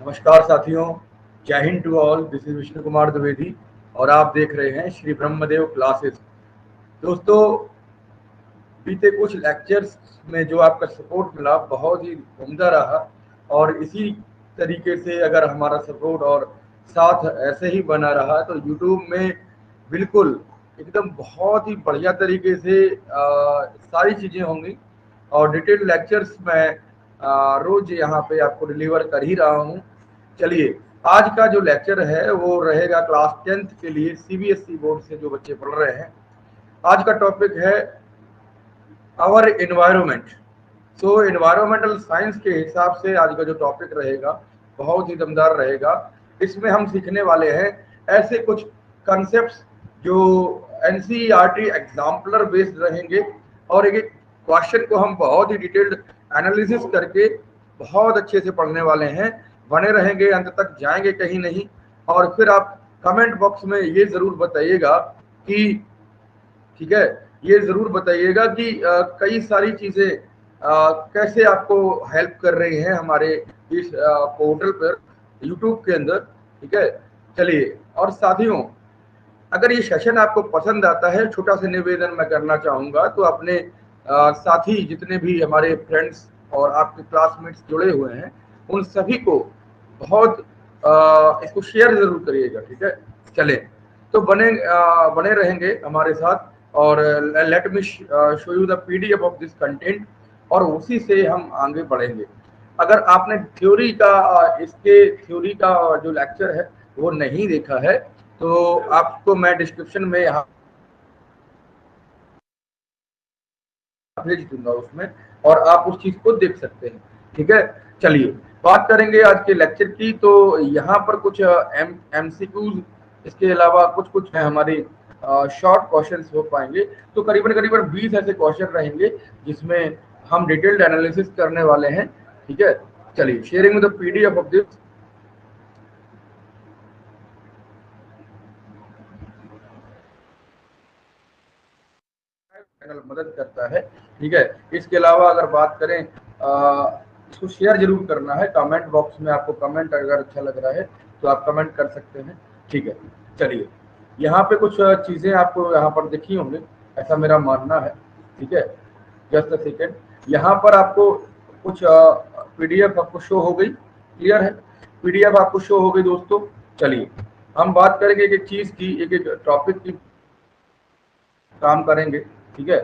नमस्कार साथियों, जय हिंद to all. This is Vishnu Kumar Dwivedi और आप देख रहे हैं श्री ब्रह्मदेव क्लासेस। दोस्तों, बीते कुछ लेक्चर्स में जो आपका सपोर्ट मिला बहुत ही उम्दा रहा और इसी तरीके से अगर हमारा सपोर्ट और साथ ऐसे ही बना रहा तो यूट्यूब में बिल्कुल एकदम बहुत ही बढ़िया तरीके से सारी चीज़ें होंगी और डिटेल लेक्चर्स मैं रोज यहाँ पे आपको डिलीवर कर ही रहा हूँ। चलिए, आज का जो लेक्चर है वो रहेगा क्लास 10th के लिए सीबीएसई बोर्ड से जो बच्चे पढ़ रहे हैं। आज का टॉपिक है our environment. So environmental science के हिसाब से आज का जो टॉपिक रहेगा बहुत ही दमदार रहेगा। इसमें हम सीखने वाले हैं ऐसे कुछ कॉन्सेप्ट्स जो एनसीईआरटी एग्जाम्पलर बेस्ड रहेंगे और एक क्वेश्चन को हम बहुत ही डिटेल्ड एनालिसिस करके बहुत अच्छे से पढ़ने वाले हैं। बने रहेंगे, अंत तक जाएंगे कहीं नहीं। और फिर आप कमेंट बॉक्स में ये जरूर बताइएगा कि ठीक है, ये जरूर बताइएगा कि कई सारी चीजें कैसे आपको हेल्प कर रही हैं हमारे इस पोर्टल पर यूट्यूब के अंदर। ठीक है, चलिए। और साथियों, अगर ये सेशन आपको पसंद आता है, छोटा सा निवेदन मैं करना चाहूँगा तो अपने साथी जितने भी हमारे फ्रेंड्स और आपके क्लासमेट्स जुड़े हुए हैं उन सभी को बहुत इसको शेयर जरूर करिएगा। ठीक है, चले तो बने रहेंगे हमारे साथ और let me show you the PDF of this content और उसी से हम आगे बढ़ेंगे। अगर आपने थ्योरी का इसके थ्योरी का जो लेक्चर है वो नहीं देखा है तो आपको मैं डिस्क्रिप्शन में यहाँ भेज दूंगा उसमें और आप उस चीज को देख सकते हैं। ठीक है, चलिए बात करेंगे आज के लेक्चर की। तो यहाँ पर कुछ एमसीक्यूज, इसके अलावा कुछ कुछ है हमारे शॉर्ट क्वेश्चंस हो पाएंगे। तो करीबन करीबन 20 ऐसे क्वेश्चन रहेंगे जिसमें हम डिटेल्ड एनालिसिस करने वाले हैं। ठीक है, चलिए sharing the PDF of this channel मदद करता है। ठीक है, इसके अलावा अगर बात करें इसको शेयर जरूर करना है। कमेंट बॉक्स में आपको कमेंट अगर अच्छा लग रहा है तो आप कमेंट कर सकते हैं। ठीक है, चलिए यहाँ पे कुछ चीज़ें आपको यहाँ पर दिखी होंगी, ऐसा मेरा मानना है। ठीक है, जस्ट अ सेकेंड। यहाँ पर आपको कुछ पीडीएफ आपको शो हो गई, क्लियर है? पीडीएफ आपको शो हो गई दोस्तों। चलिए हम बात करेंगे एक एक चीज़ की, एक एक टॉपिक की काम करेंगे। ठीक है,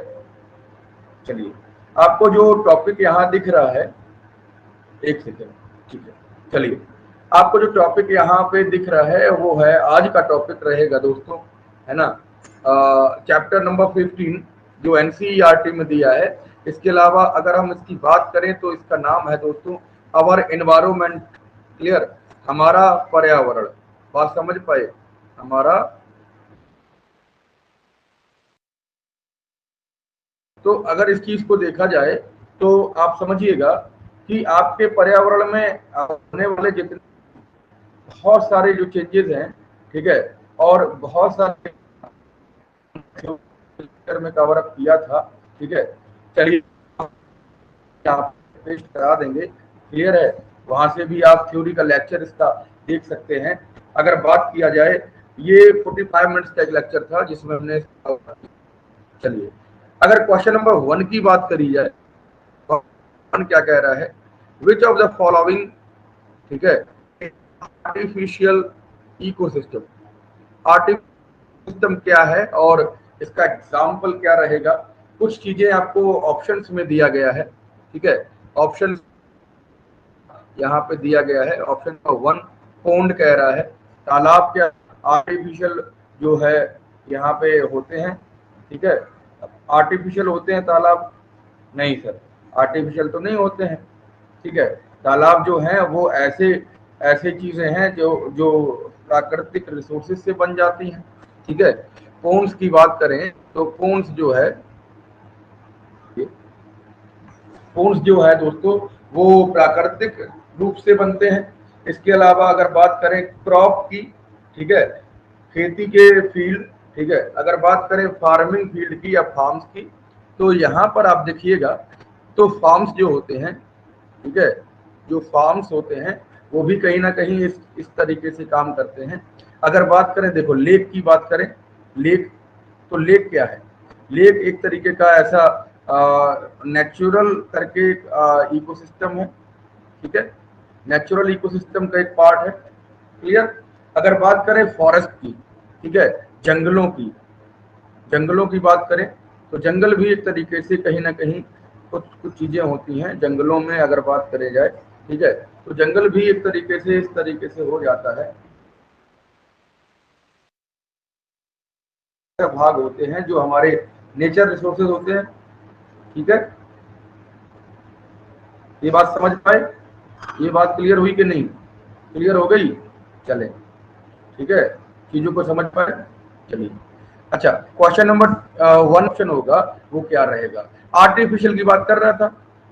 चलिए आपको जो टॉपिक यहाँ दिख रहा है, एक सेकेंड। ठीक है, चलिए आपको जो टॉपिक यहाँ पे दिख रहा है वो है आज का टॉपिक रहेगा दोस्तों, है ना, चैप्टर नंबर 15 जो एनसीईआरटी में दिया है। इसके अलावा अगर हम इसकी बात करें तो इसका नाम है दोस्तों अवर एनवायरमेंट। क्लियर, हमारा पर्यावरण। बात समझ पाए? हमारा, तो अगर इस चीज को देखा जाए तो आप समझिएगा कि आपके पर्यावरण में होने वाले जितने बहुत सारे जो चेंजेस हैं, ठीक है, और बहुत सारे में कवर अप किया था। ठीक है, चलिए आप पेस्ट करा देंगे, क्लियर है? वहां से भी आप थ्योरी का लेक्चर इसका देख सकते हैं। अगर बात किया जाए, ये 45 मिनट्स का एक लेक्चर था जिसमें हमने, चलिए अगर क्वेश्चन नंबर 1 की बात करी जाए, वन क्या कह रहा है? विच ऑफ द फॉलोइंग, ठीक है, आर्टिफिशियल इकोसिस्टम। आर्टिफिशियल सिस्टम क्या है और इसका एग्जाम्पल क्या रहेगा? कुछ चीजें आपको ऑप्शंस में दिया गया है। ठीक है, ऑप्शन यहाँ पे दिया गया है। ऑप्शन नंबर 1 पोंड कह रहा है, तालाब क्या आर्टिफिशियल जो है यहाँ पे होते हैं। ठीक है, आर्टिफिशियल होते हैं तालाब? नहीं सर, आर्टिफिशियल तो नहीं होते हैं। ठीक है, तालाब जो हैं वो ऐसे ऐसे चीजें हैं जो जो प्राकृतिक रिसोर्सेज से बन जाती हैं। ठीक है, पोन्स की बात करें तो पोन्स जो है, पोन्स जो है दोस्तों वो प्राकृतिक रूप से बनते हैं। इसके अलावा अगर बात करें क्रॉप की, ठीक है, खेती के फील्ड, ठीक है, अगर बात करें फार्मिंग फील्ड की या फार्म्स की, तो यहाँ पर आप देखिएगा तो फार्म्स जो होते हैं, ठीक है, जो फार्म्स होते हैं वो भी कहीं ना कहीं इस तरीके से काम करते हैं। अगर बात करें, देखो लेक की बात करें, लेक, तो लेक क्या है? लेक एक तरीके का ऐसा नेचुरल करके इकोसिस्टम है, ठीक है, नेचुरल इकोसिस्टम का एक पार्ट है। क्लियर? अगर बात करें फॉरेस्ट की, ठीक है, जंगलों की, जंगलों की बात करें तो जंगल भी एक तरीके से कहीं ना कहीं कुछ कुछ चीजें होती हैं जंगलों में, अगर बात करें जाए, ठीक है, तो जंगल भी एक तरीके से इस तरीके से हो जाता है, भाग होते हैं जो हमारे नेचर रिसोर्सेज होते हैं। ठीक है, ये बात समझ पाए? ये बात क्लियर हुई कि नहीं? क्लियर हो गई? चले, ठीक है, चीजों को समझ पाए? चलिए, अच्छा, क्वेश्चन नंबर 1 ऑप्शन होगा, वो क्या रहेगा? आर्टिफिशियल की बात कर रहा था,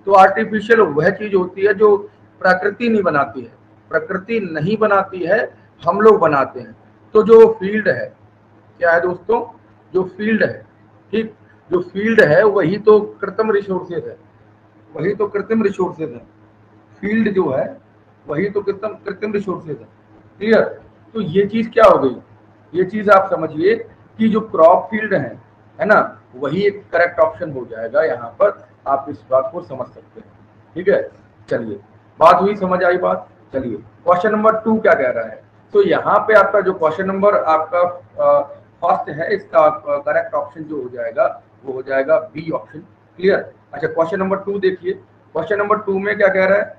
तो आर्टिफिशियल वह चीज होती है जो प्रकृति नहीं बनाती है, प्रकृति नहीं बनाती है, हम लोग बनाते हैं। तो जो फील्ड है, क्या है दोस्तों? जो फील्ड है, ठीक, जो फील्ड है वही तो कृत्रिम रिसोर्सेज है, वही तो कृत्रिम रिसोर्सेज है, फील्ड जो है वही तो कृत्रिम कृत्रिम रिसोर्सेज है। क्लियर? तो ये चीज क्या हो गई? ये चीज आप समझिए कि जो क्रॉप फील्ड है ना, वही एक करेक्ट ऑप्शन हो जाएगा यहाँ पर। आप इस बात को समझ सकते हैं, ठीक है। चलिए, बात हुई, समझ आई बात? चलिए, क्वेश्चन नंबर 2 क्या कह रहा है? तो यहाँ पे आपका जो क्वेश्चन नंबर आपका फर्स्ट है, इसका करेक्ट ऑप्शन जो हो जाएगा वो हो जाएगा बी ऑप्शन। क्लियर? अच्छा, क्वेश्चन नंबर 2 देखिए, क्वेश्चन नंबर 2 में क्या कह रहा है?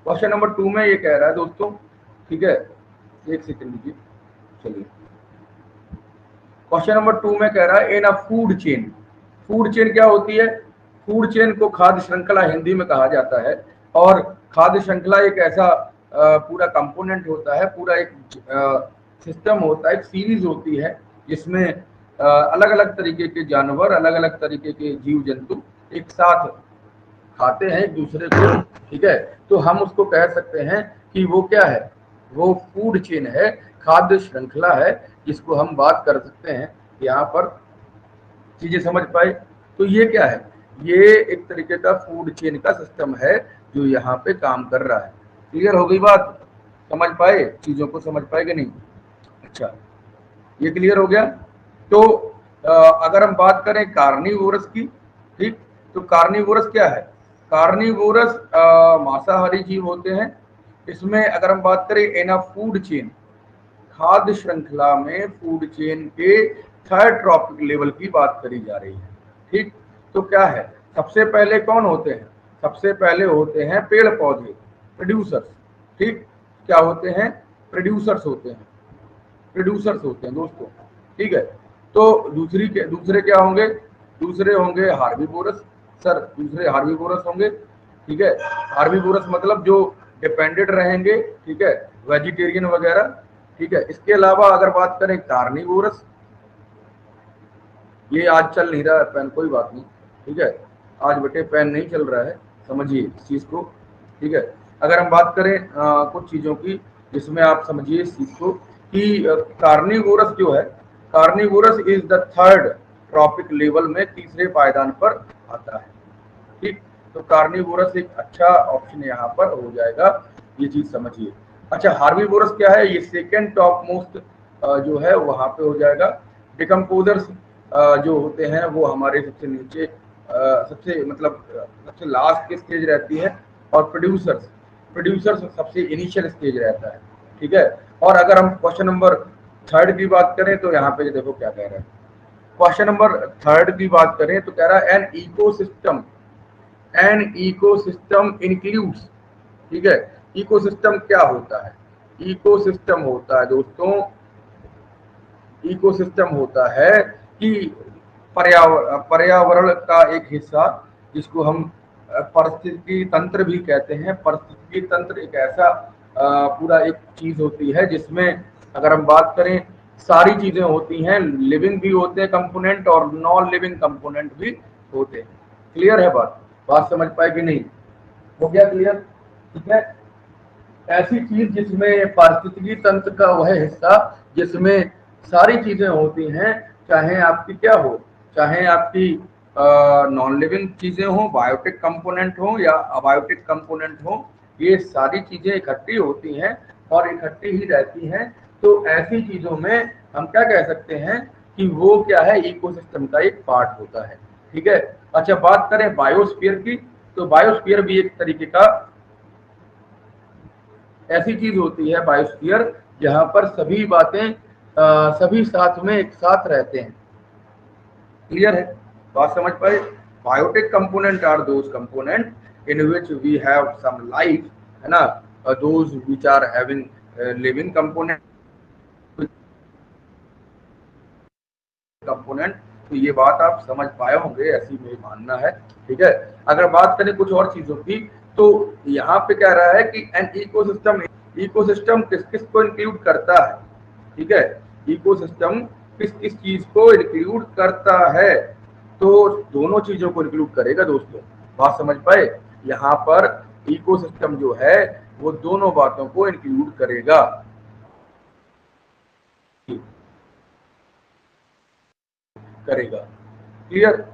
क्वेश्चन नंबर 2 में ये कह रहा है दोस्तों, ठीक है, एक सेकंड लीजिए, चलिए, क्वेश्चन नंबर 2 में कह रहा है in a food chain. Food chain क्या होती है? फूड चेन को खाद्य श्रृंखला हिंदी में कहा जाता है, और खाद्य श्रृंखला एक ऐसा पूरा कंपोनेंट होता है, पूरा एक सिस्टम होता है, एक सीरीज होती है जिसमें अलग अलग तरीके के जानवर, अलग अलग तरीके के जीव जंतु एक साथ खाते हैं एक दूसरे को, ठीक है। तो हम उसको कह सकते हैं कि वो क्या है? वो फूड चेन है, खाद्य श्रृंखला है, जिसको हम बात कर सकते हैं यहाँ पर। चीजें समझ पाए? तो ये क्या है? ये एक तरीके का फूड चेन का सिस्टम है जो यहाँ पे काम कर रहा है। क्लियर हो गई बात? समझ पाए? चीजों को समझ पाए कि नहीं? अच्छा, ये क्लियर हो गया। तो अगर हम बात करें कार्निवोरस की, ठीक, तो कार्निवोरस क्या है? कार्निवोरस मांसाहारी जीव होते हैं। इसमें अगर हम बात करें इन अ फूड चेन, खाद्य श्रृंखला में फूड चेन के थर्ड ट्रॉपिक लेवल की बात करी जा रही है, ठीक। तो क्या है? सबसे पहले कौन होते हैं? सबसे पहले होते हैं पेड़ पौधे, प्रोड्यूसर्स, ठीक। क्या होते हैं? प्रोड्यूसर्स होते हैं, प्रोड्यूसर्स होते हैं दोस्तों, ठीक है। तो दूसरे क्या होंगे? दूसरे होंगे हार्बीवोरस, सर, दूसरे हार्बीवोरस होंगे, ठीक है। हार्बीवोरस मतलब जो डिपेंडेंट रहेंगे, ठीक है, वेजिटेरियन वगैरह, ठीक है। इसके अलावा अगर बात करें कार्निवोरस, ये आज चल नहीं रहा है पेन, कोई बात नहीं, ठीक है, आज बेटे पेन नहीं चल रहा है, समझिए इस चीज को, ठीक है। अगर हम बात करें कुछ चीजों की जिसमें आप समझिए इस चीज को कि कार्निवोरस जो है, carnivorous is the third trophic level में तीसरे पायदान पर आता है, ठीक। तो कार्निवोरस एक अच्छा ऑप्शन यहाँ पर हो जाएगा, ये चीज समझिए। अच्छा, हार्बीवोरस क्या है? ये सेकेंड टॉप मोस्ट जो है वहां पे हो जाएगा। डिकम्पोजर्स जो होते हैं वो हमारे सबसे नीचे, सबसे मतलब सबसे लास्ट की स्टेज रहती है, और प्रोड्यूसर्स, प्रोड्यूसर्स सबसे इनिशियल स्टेज रहता है, ठीक है। और अगर हम क्वेश्चन नंबर 3 की बात करें तो यहाँ पे देखो क्या कह रहा है। क्वेश्चन नंबर 3 की बात करें तो कह रहा है एन इकोसिस्टम इंक्लूड्स, ठीक है। इकोसिस्टम क्या होता है? इकोसिस्टम होता है दोस्तों, इकोसिस्टम होता है कि पर्यावरण का एक हिस्सा, जिसको हम पारिस्थितिकी तंत्र भी कहते हैं। पारिस्थितिकी तंत्र एक ऐसा पूरा एक चीज होती है जिसमें अगर हम बात करें सारी चीजें होती हैं, लिविंग भी होते हैं कंपोनेंट और नॉन लिविंग कंपोनेंट भी होते हैं। क्लियर है बात? बात समझ पाए कि नहीं? हो गया क्लियर? ठीक है, ऐसी चीज जिसमें पारिस्थितिकी तंत्र का वह हिस्सा जिसमें सारी चीजें होती हैं, चाहे आपकी क्या हो, चाहे आपकी नॉन लिविंग चीजें हो, बायोटिक कंपोनेंट हो या अबायोटिक कंपोनेंट हो, ये सारी चीजें इकट्ठी होती हैं और इकट्ठी ही रहती हैं। तो ऐसी चीजों में हम क्या कह सकते हैं कि वो क्या है, इकोसिस्टम का एक पार्ट होता है। ठीक है। अच्छा, बात करें बायोस्फीयर की, तो बायोस्फीयर भी एक तरीके का ऐसी चीज होती है बायोस्फीयर, जहां पर सभी बातें सभी साथ में एक साथ रहते हैं। क्लियर है, बात समझ पाए? Biotic component are those component in which we have some life, है ना, those which are having living component component. तो ये बात आप समझ पाए होंगे, ऐसी मेरी मानना है। ठीक है। अगर बात करें कुछ और चीजों की, तो यहाँ पे कह रहा है कि एन इकोसिस्टम, इकोसिस्टम किस किस को इंक्लूड करता है। ठीक है, इकोसिस्टम किस किस चीज को इंक्लूड करता है, तो दोनों चीजों को इंक्लूड करेगा दोस्तों। बात समझ पाए? यहाँ पर इकोसिस्टम जो है वो दोनों बातों को इंक्लूड करेगा। क्लियर,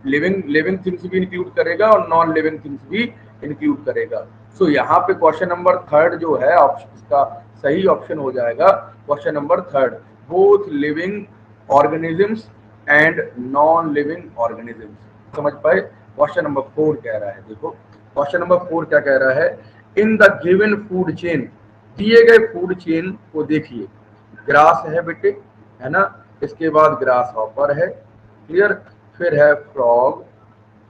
लिविंग लिविंग थिंग्स भी इंक्लूड करेगा और नॉन लिविंग थिंग्स भी इंक्लूड करेगा। सो यहाँ पे क्वेश्चन नंबर थर्ड जो है ऑप्शन, इसका सही ऑप्शन हो जाएगा question number third, both living organisms and non living organisms. समझ पाए? क्वेश्चन नंबर 4 कह रहा है, देखो क्वेश्चन नंबर 4 क्या कह रहा है, in the given food chain, दिए गए फूड चेन को देखिए, ग्रास है बेटे, है ना, इसके बाद ग्रास हॉपर है, क्लियर, फिर है फ्रॉग,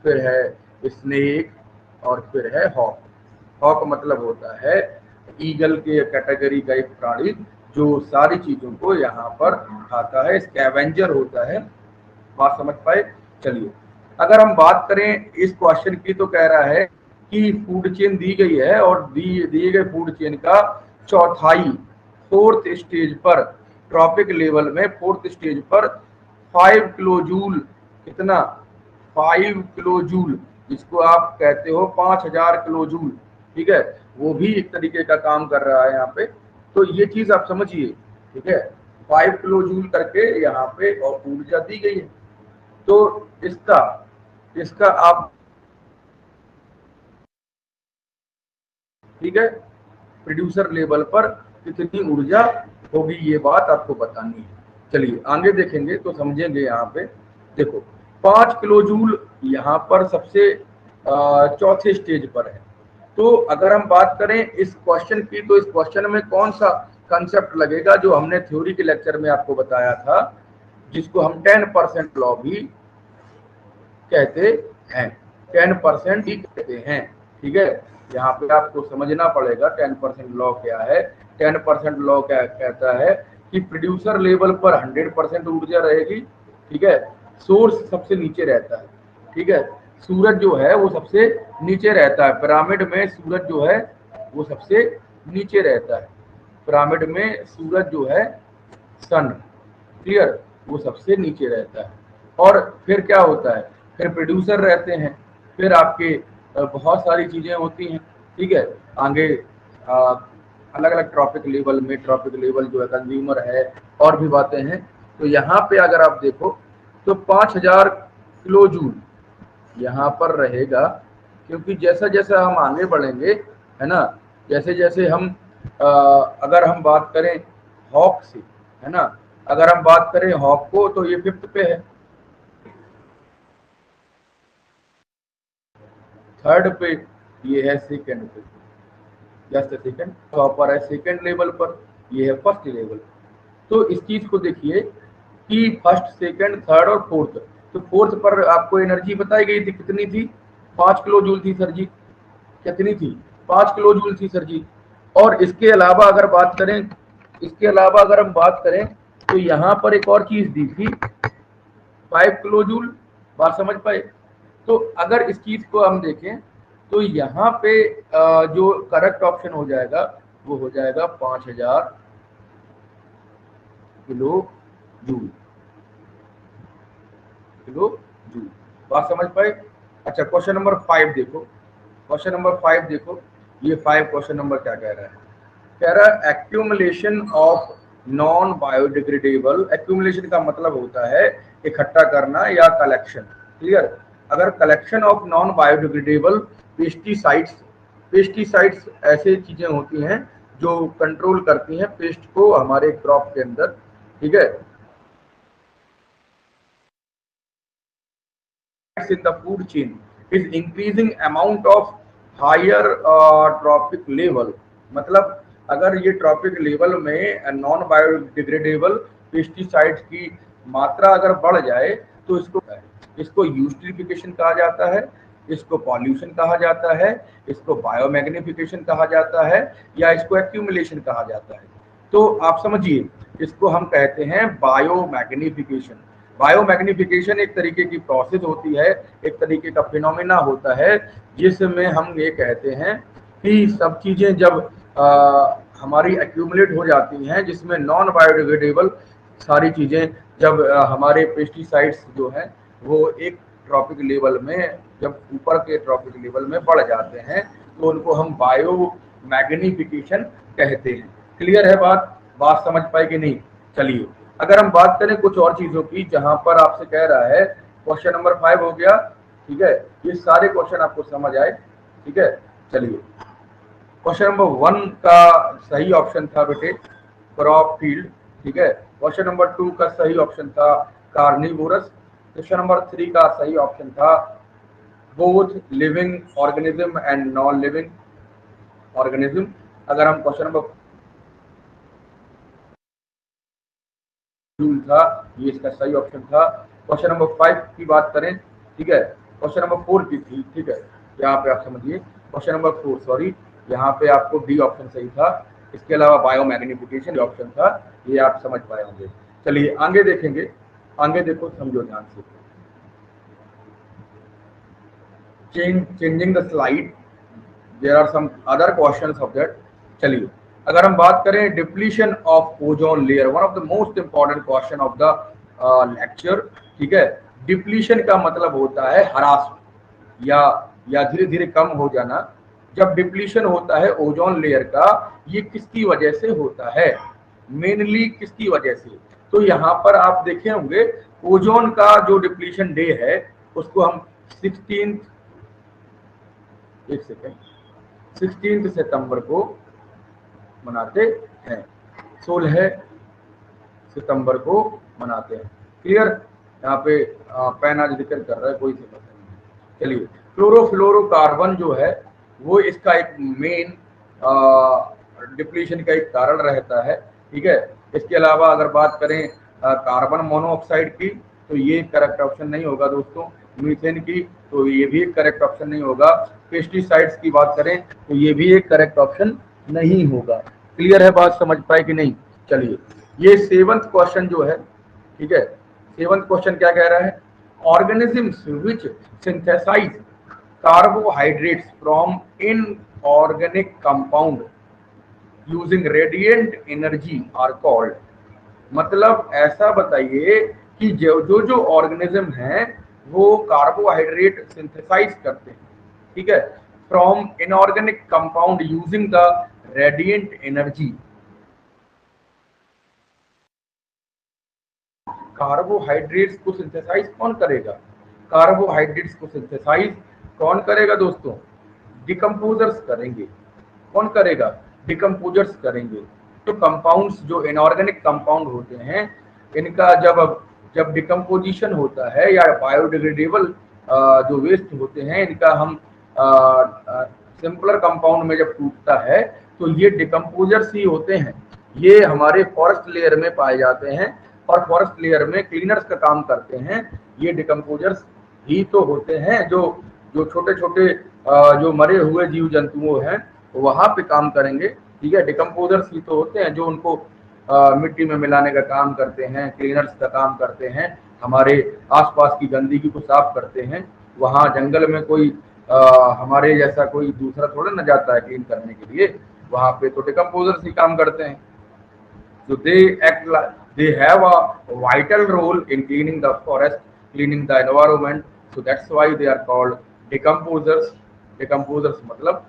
फिर है स्नेक और फिर है हॉक। हॉक मतलब होता है ईगल के कैटेगरी का एक प्राणी जो सारी चीजों को यहाँ पर खाता है, स्कैवेंजर होता है। बात समझ पाए? चलिए, अगर हम बात करें इस क्वेश्चन की, तो कह रहा है कि फूड चेन दी गई है और दिए गए फूड चेन का चौथाई फोर्थ स्टेज पर, ट्रॉपिक लेवल में फोर्थ स्टेज पर 5 किलो जूल, कितना, 5 किलो जूल, जिसको आप कहते हो 5000 किलो जूल, ठीक है, वो भी एक तरीके का काम कर रहा है यहाँ पे। तो ये चीज आप समझिए, ठीक है, 5 किलो जूल करके यहाँ पे और ऊर्जा दी गई है। तो इसका इसका आप, ठीक है, प्रोड्यूसर लेवल पर कितनी ऊर्जा होगी, ये बात आपको बतानी है। चलिए आगे देखेंगे तो समझेंगे। यहाँ पे देखो 5 किलो जूल यहाँ पर सबसे चौथे स्टेज पर है। तो अगर हम बात करें इस क्वेश्चन की, तो इस क्वेश्चन में कौन सा कंसेप्ट लगेगा जो हमने थ्योरी के लेक्चर में आपको बताया था, जिसको हम 10% लॉ भी कहते हैं, 10% ही कहते हैं। ठीक है, यहाँ पे आपको समझना पड़ेगा 10% लॉ क्या है। 10% लॉ क्या कहता है कि प्रोड्यूसर लेवल पर 100% ऊर्जा रहेगी, ठीक है, सोर्स सबसे नीचे रहता है, ठीक है, सूरज जो है वो सबसे नीचे रहता है, पिरामिड में सूरज जो है वो सबसे नीचे रहता है, पिरामिड में सूरज जो है सन, क्लियर, वो सबसे नीचे रहता है। और फिर क्या होता है, फिर प्रोड्यूसर रहते हैं, फिर आपके बहुत सारी चीजें होती हैं, ठीक है, आगे अलग अलग ट्रॉपिक लेवल में, ट्रॉपिक लेवल जो है कंज्यूमर है, और भी बातें हैं। तो यहाँ पे अगर आप देखो तो 5000 किलो जूल यहाँ पर रहेगा, क्योंकि जैसा जैसा हम आगे बढ़ेंगे, है ना, जैसे जैसे हम अगर हम बात करें हॉक से, है ना, अगर हम बात करें हॉक को, तो ये 5th पे है, 3rd पे, ये है 2nd पे, जस्ट सेकंड पर है 2nd लेवल पर, ये है 1st लेवल। तो इस चीज को देखिए कि 1st, 2nd, 3rd और 4th, तो 4th पर आपको एनर्जी बताई गई थी, कितनी थी, 5 किलो जूल थी सर जी, कितनी थी, 5 किलो जूल थी सर जी। और इसके अलावा अगर बात करें, इसके अलावा अगर हम बात करें, तो यहाँ पर एक और चीज दी थी 5 किलो जूल। बात समझ पाए? तो अगर इस चीज को हम देखें, तो यहाँ पे जो करेक्ट ऑप्शन हो जाएगा वो हो जाएगा 5000 किलो जूल, किलो जूल। बात समझ पाए? अच्छा, क्वेश्चन नंबर 5 देखो, क्वेश्चन नंबर 5 देखो, ये 5 क्वेश्चन नंबर क्या कह रहा है, कह रहा है accumulation of non biodegradable. Accumulation का मतलब होता है इकट्ठा करना या कलेक्शन, क्लियर। अगर collection of non biodegradable pesticides pesticides ऐसे चीजें होती हैं जो कंट्रोल करती हैं पेस्ट को हमारे क्रॉप के अंदर, ठीक है। in the food chain is increasing amount of higher trophic level. मतलब अगर ये ट्रॉपिक लेवल में नॉन बायोडिग्रेडेबल पेस्टिसाइड्स की मात्रा अगर बढ़ जाए तो इसको यूस्ट्रिफिकेशन कहा जाता है, इसको पॉल्यूशन कहा जाता है, इसको बायोमैग्निफिकेशन कहा जाता है, या इसको एक्यूमुलेशन कहा जाता है। तो आप समझिए, इसको हम कहते हैं बायोमैग्निफिकेशन। बायोमैग्निफिकेशन एक तरीके की प्रोसेस होती है, एक तरीके का फिनोमेना होता है, जिसमें हम ये कहते हैं कि सब चीजें जब हमारी एक्यूमुलेट हो जाती हैं, जिसमें नॉन बायोडिग्रेडेबल सारी चीजें जब हमारे पेस्टिसाइड्स जो हैं वो एक ट्रॉपिक लेवल में, जब ऊपर के ट्रॉपिक लेवल में बढ़ जाते हैं, तो उनको हम बायो मैग्निफिकेशन कहते हैं। क्लियर है बात समझ पाए कि नहीं? चलिए, अगर हम बात करें कुछ और चीजों की, जहां पर आपसे कह रहा है क्वेश्चन नंबर 5 हो गया, ठीक है, ये सारे क्वेश्चन आपको समझ आए, ठीक है। चलिए, क्वेश्चन नंबर 1 का सही ऑप्शन था बेटे क्रॉप फील्ड, ठीक है। क्वेश्चन नंबर 2 का सही ऑप्शन था कार्निवोरस। क्वेश्चन नंबर 3 का सही ऑप्शन था both living organism and non living organism. अगर हम क्वेश्चन नंबर था, ये इसका सही ऑप्शन था। क्वेश्चन नंबर 5 की बात करें, ठीक है, क्वेश्चन नंबर 4 की थी, ठीक है, यहाँ पे आप समझिए क्वेश्चन नंबर 4, सॉरी, यहाँ पे आपको डी ऑप्शन सही था। इसके अलावा बायोमैग्निफिकेशन ऑप्शन था, ये आप समझ पाए होंगे। चलिए आगे देखेंगे, आगे देखो, समझो ध्यान से। Changing the slide, there are some other questions of that. चलिए, अगर हम बात करें depletion of ozone layer, one of the most important question of the lecture, ठीक है। डिप्लीशन का मतलब होता है ह्रास या धीरे धीरे कम हो जाना। जब डिप्लीशन होता है ओजोन लेयर का, ये किसकी वजह से होता है? मेनली किसकी वजह से? तो यहाँ पर आप देखे होंगे ओजोन का जो डिप्लीशन डे है उसको हम 16 सितंबर को मनाते हैं, 16 सितंबर को मनाते हैं। क्लियर? यहाँ पे पेन आज जिक्र कर रहा है, कोई समस्या नहीं। चलिए, क्लोरोफ्लोरोकार्बन जो है वो इसका एक मेन डिप्लीशन का एक कारण रहता है, ठीक है। इसके अलावा अगर बात करें कार्बन मोनोऑक्साइड की, तो ये करेक्ट ऑप्शन नहीं होगा दोस्तों। मीथेन की, तो ये भी एक करेक्ट ऑप्शन नहीं होगा। पेस्टिसाइड्स की बात करें तो ये भी एक करेक्ट ऑप्शन नहीं होगा। क्लियर है बात, समझ पाए कि नहीं? चलिए, ये 7th क्वेश्चन जो है, ठीक है, 7th क्वेश्चन क्या कह रहा है? Organisms which synthesise carbohydrates from inorganic compound using radiant energy are called. मतलब ऐसा बताइए कि जो जो ऑर्गेनिज्म हैं वो कार्बोहाइड्रेट सिंथेसाइज करते हैं, ठीक है, from inorganic compound using the radiant energy. Carbohydrates को सिंथेसाइज कौन करेगा? कार्बोहाइड्रेट्स को सिंथेसाइज कौन करेगा दोस्तों? डिकम्पोजर्स करेंगे। कौन करेगा? डिकम्पोजर्स करेंगे। तो कंपाउंड्स जो इनऑर्गेनिक कंपाउंड होते हैं, इनका जब डिकम्पोजिशन होता है या बायोडिग्रेडेबल जो वेस्ट होते हैं, इनका हम सिंपलर कंपाउंड में जब टूटता है तो ये डिकम्पोजर्स ही होते हैं। ये हमारे फॉरेस्ट लेयर में पाए जाते हैं और फॉरेस्ट लेयर में क्लीनर्स का काम करते हैं। ये डिकम्पोजर्स ही तो होते हैं जो छोटे छोटे जो मरे हुए जीव जंतुओं हैं वहां पे काम करेंगे, ठीक है। डिकम्पोजर्स ही तो होते हैं जो उनको मिट्टी में मिलाने का काम करते हैं, क्लीनर्स का काम करते हैं, हमारे आसपास की गंदगी को साफ करते हैं। वहाँ जंगल में कोई हमारे जैसा कोई दूसरा थोड़ा न जाता है क्लीन करने के लिए, वहाँ पे तो डिकम्पोजर्स ही काम करते हैं। So they have a vital role in cleaning the forest, cleaning the environment. So that's why they are called decomposers. Decomposers मतलब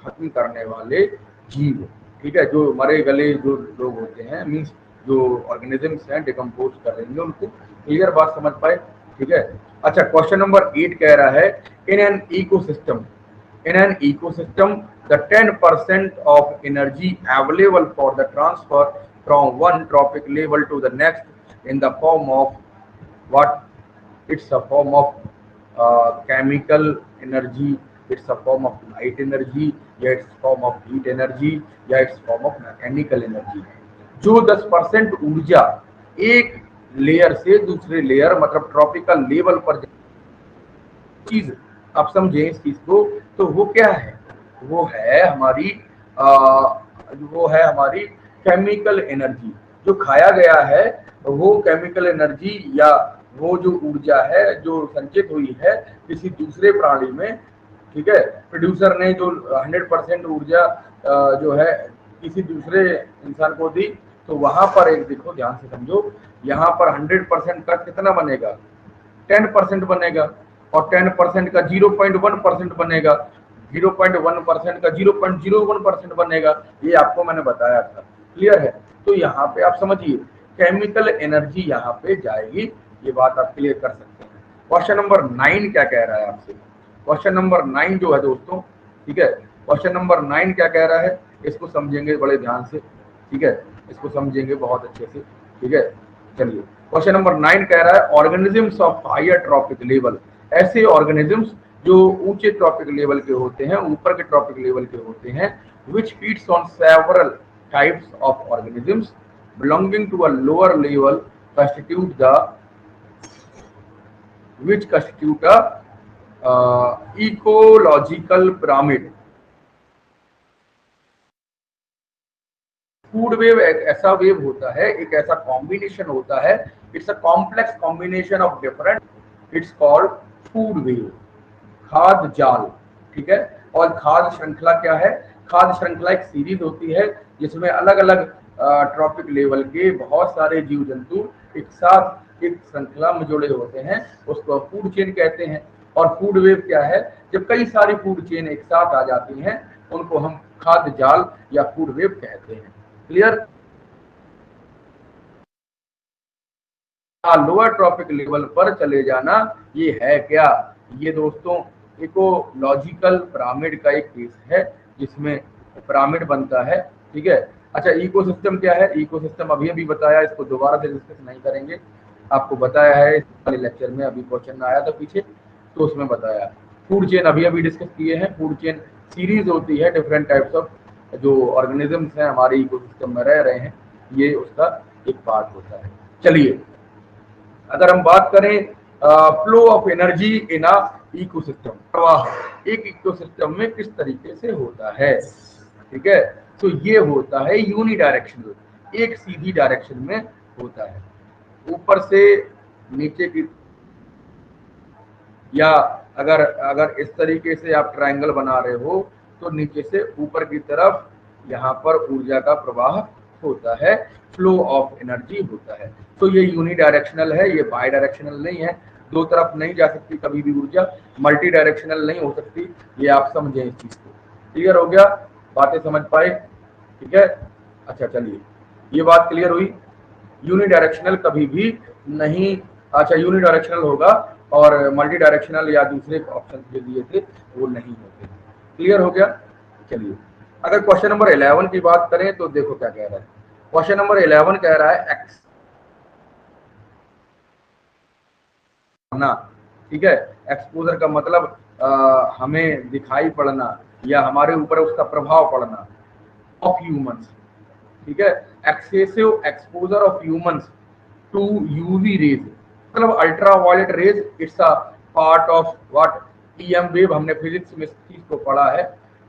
खत्म करने वाले जीव, ठीक है। जो मरे गले जो लोग होते हैं, मीन्स जो ऑर्गेनिजम्स हैं डिकम्पोज करेंगे उनको। क्लियर बात समझ पाए? ठीक है। अच्छा, क्वेश्चन नंबर 8 कह रहा है in an ecosystem In an ecosystem, the 10% of energy available for the transfer from one trophic level to the next in the form of what? It's a form of chemical energy, it's a form of light energy, या it's form of heat energy, या it's form of mechanical energy. जो 10% ऊर्जा एक layer से दूसरे layer मतलब tropical level पर चीज आप समझे इस चीज को, तो वो क्या है? वो है हमारी वो है हमारी केमिकल एनर्जी। जो खाया गया है वो केमिकल एनर्जी या वो जो ऊर्जा है जो संचित हुई है किसी दूसरे प्राणी में, ठीक है, प्रोड्यूसर ने जो 100% ऊर्जा जो है किसी दूसरे इंसान को दी, तो वहां पर एक देखो ध्यान से समझो, यहाँ पर 100% का कितना बनेगा? 10% बनेगा, और 10% का 0.1% बनेगा, 0.1% का 0.01% बनेगा। ये आपको मैंने बताया था, क्लियर है? तो यहाँ पे आप समझिए केमिकल एनर्जी यहाँ पे जाएगी, ये बात आप क्लियर कर सकते हैं। क्वेश्चन नंबर 9 क्या कह रहा है आपसे? क्वेश्चन नंबर 9 जो है दोस्तों, ठीक है, क्वेश्चन नंबर 9 क्या कह रहा है, इसको समझेंगे बड़े ध्यान से, ठीक है, इसको समझेंगे बहुत अच्छे से, ठीक है। चलिए क्वेश्चन नंबर 9 कह रहा है organisms of higher trophic level, ऐसे ऑर्गेनिजम्स जो ऊंचे ट्रॉपिक लेवल के होते हैं, ऊपर के ट्रॉपिक लेवल के होते हैं, which feeds on several types of organisms belonging to a lower level constitute the which constitute a ecological pyramid। Food web एक ऐसा वेव होता है, एक ऐसा कॉम्बिनेशन होता है, it's a complex combination of different, it's called food web, खाद्य जाल, ठीक है। और खाद्य श्रृंखला क्या है? खाद्य श्रृंखला एक सीरीज होती है जिसमें अलग अलग ट्रॉपिक लेवल के बहुत सारे जीव जंतु एक साथ एक श्रृंखला में जुड़े होते हैं, उसको फूड चेन कहते हैं। और फूड वेव क्या है? जब कई सारी फूड चेन एक साथ आ जाती हैं उनको हम खाद्य जाल या फूड वेव कहते हैं, क्लियर? लोअर ट्रॉपिक लेवल पर चले जाना, ये है क्या? ये दोस्तों इकोलॉजिकल पिरामिड का एक केस है जिसमें पिरामिड बनता है, ठीक है। अच्छा इकोसिस्टम क्या है? इकोसिस्टम अभी अभी बताया, इसको दोबारा से डिस्कस नहीं करेंगे, आपको बताया है इस वाले लेक्चर में, अभी क्वेश्चन आया था पीछे तो उसमें बताया। फूड चेन अभी अभी डिस्कस किए हैं, फूड चेन सीरीज होती है डिफरेंट टाइप्स ऑफ जो ऑर्गेनिजम्स हैं हमारे इकोसिस्टम में रह रहे हैं, ये उसका एक पार्ट होता है। चलिए अगर हम बात करें flow of energy in a ecosystem, प्रवाह एक इकोसिस्टम में किस तरीके से होता है, ठीक है, तो ये होता है यूनी डायरेक्शनल, एक सीधी डायरेक्शन में होता है, ऊपर से नीचे की, या अगर अगर इस तरीके से आप ट्रायंगल बना रहे हो तो नीचे से ऊपर की तरफ यहाँ पर ऊर्जा का प्रवाह होता है, फ्लो ऑफ एनर्जी होता है। तो ये यूनी डायरेक्शनल है, ये बाई डायरेक्शनल नहीं है, दो तरफ नहीं जा सकती कभी भी ऊर्जा, मल्टी डायरेक्शनल नहीं हो सकती, ये आप समझें इस चीज को, क्लियर हो गया? बातें समझ पाए? ठीक है, अच्छा चलिए ये बात क्लियर हुई, यूनी डायरेक्शनल कभी भी नहीं, अच्छा यूनी डायरेक्शनल होगा और मल्टी डायरेक्शनल या दूसरे ऑप्शन जो दिए थे वो नहीं होते, क्लियर हो गया? चलिए अगर क्वेश्चन नंबर 11 की बात करें तो देखो क्या कह रहा है, क्वेश्चन नंबर 11 कह रहा है एक्स ना, ठीक है, एक्सपोजर का मतलब हमें दिखाई पड़ना या हमारे ऊपर उसका प्रभाव पड़ना, ऑफ ह्यूमंस, ठीक है, excessive exposure of humans to UV rays, मतलब ultra violet rays, it's a part of what, EM wave, हमने फिजिक्स में इस चीज को पढ़ा है,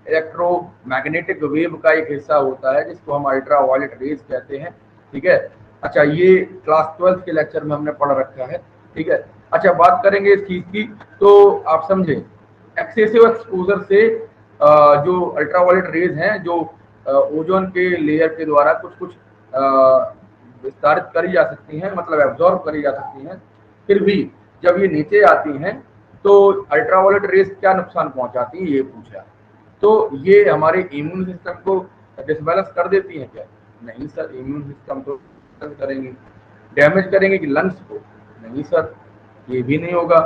इलेक्ट्रोमैग्नेटिक वेव का एक हिस्सा होता है जिसको हम अल्ट्रा वायलेट रेज कहते हैं, ठीक है। अच्छा ये क्लास 12 के लेक्चर में हमने पढ़ रखा है, ठीक है। अच्छा बात करेंगे इस चीज की तो आप समझे एक्सेसिव एक्सपोजर से जो अल्ट्रावायलेट रेज हैं जो ओजोन के लेयर के द्वारा कुछ कुछ विस्तारित करी जा सकती हैं, मतलब एब्जॉर्ब करी जा सकती हैं, फिर भी जब ये नीचे आती हैं तो अल्ट्रावायलेट रेज क्या नुकसान पहुंचाती हैं ये पूछा, तो ये हमारे इम्यून सिस्टम को डिसबैलेंस कर देती हैं क्या? नहीं सर, इम्यून सिस्टम तो करेंगे, डैमेज करेंगे कि लंग्स को? नहीं सर, ये भी नहीं होगा।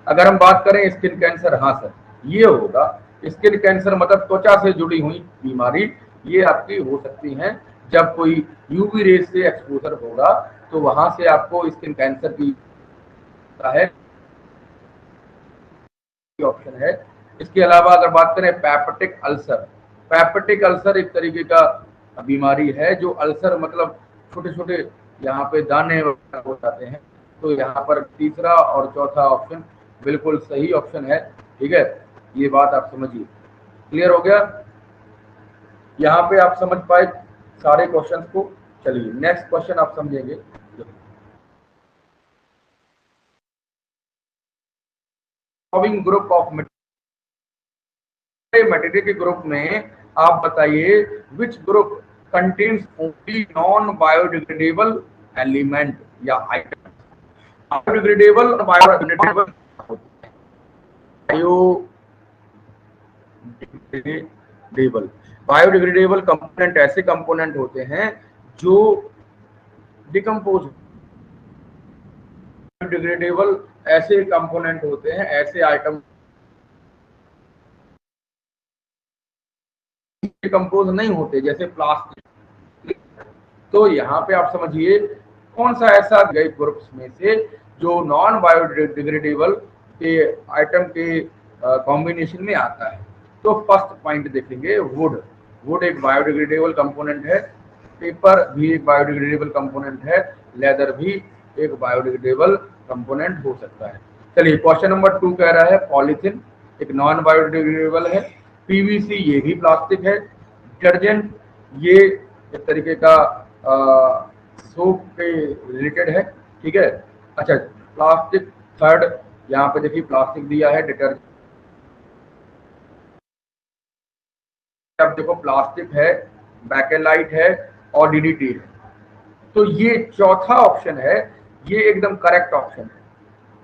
अगर हम बात करें स्किन कैंसर, हाँ सर ये होगा, स्किन कैंसर मतलब त्वचा से जुड़ी हुई बीमारी, ये आपकी हो सकती हैं। जब कोई यूवी रेज से एक्सपोजर होगा तो वहां से आपको स्किन कैंसर की है ऑप्शन है। इसके अलावा अगर बात करें पैपेटिक अल्सर, पैपेटिक अल्सर एक तरीके का बीमारी है, जो अल्सर मतलब छोटे छोटे यहाँ पे दाने हो जाते हैं। तो यहाँ पर तीसरा और चौथा ऑप्शन बिल्कुल सही ऑप्शन है। ठीक है, ये बात आप समझिए। क्लियर हो गया? यहाँ पे आप समझ पाए सारे क्वेश्चंस को। चलिए नेक्स्ट क्वेश्चन आप समझेंगे। ग्रुप ऑफ मटेरियल के ग्रुप में आप बताइए which group contains only non biodegradable element या आइटम। बायोडिग्रेडेबल और बायोडिग्रेडेबल बायोडिग्रेडेबल बायोडिग्रेडेबल कंपोनेंट ऐसे कंपोनेंट होते हैं जो डिकम्पोज, बायोडिग्रेडेबल ऐसे कंपोनेंट होते हैं, ऐसे आइटम डिकम्पोज नहीं होते जैसे प्लास्टिक। तो यहाँ पे आप समझिए कौन सा ऐसा गए ग्रुप्स में से जो नॉन बायोडिग्रेडेबल के आइटम के कॉम्बिनेशन में आता है। तो फर्स्ट पॉइंट देखेंगे वुड। वुड एक बायोडिग्रेडेबल कंपोनेंट है, पेपर भी एक बायोडिग्रेडेबल कंपोनेंट है, लेदर भी एक बायोडिग्रेडेबल कंपोनेंट हो सकता है। चलिए क्वेश्चन नंबर 2 कह रहा है पॉलीथीन एक नॉन बायोडिग्रेडेबल है, पीवीसी ये भी प्लास्टिक है, डिटर्जेंट ये एक तरीके का सोप के रिलेटेड है। ठीक है, अच्छा प्लास्टिक थर्ड, यहाँ पे देखिए प्लास्टिक दिया है, डिटर्जेंट अब देखो प्लास्टिक है, बैकेलाइट है और डीडीटी है। तो ये चौथा ऑप्शन है, ये एकदम करेक्ट ऑप्शन है।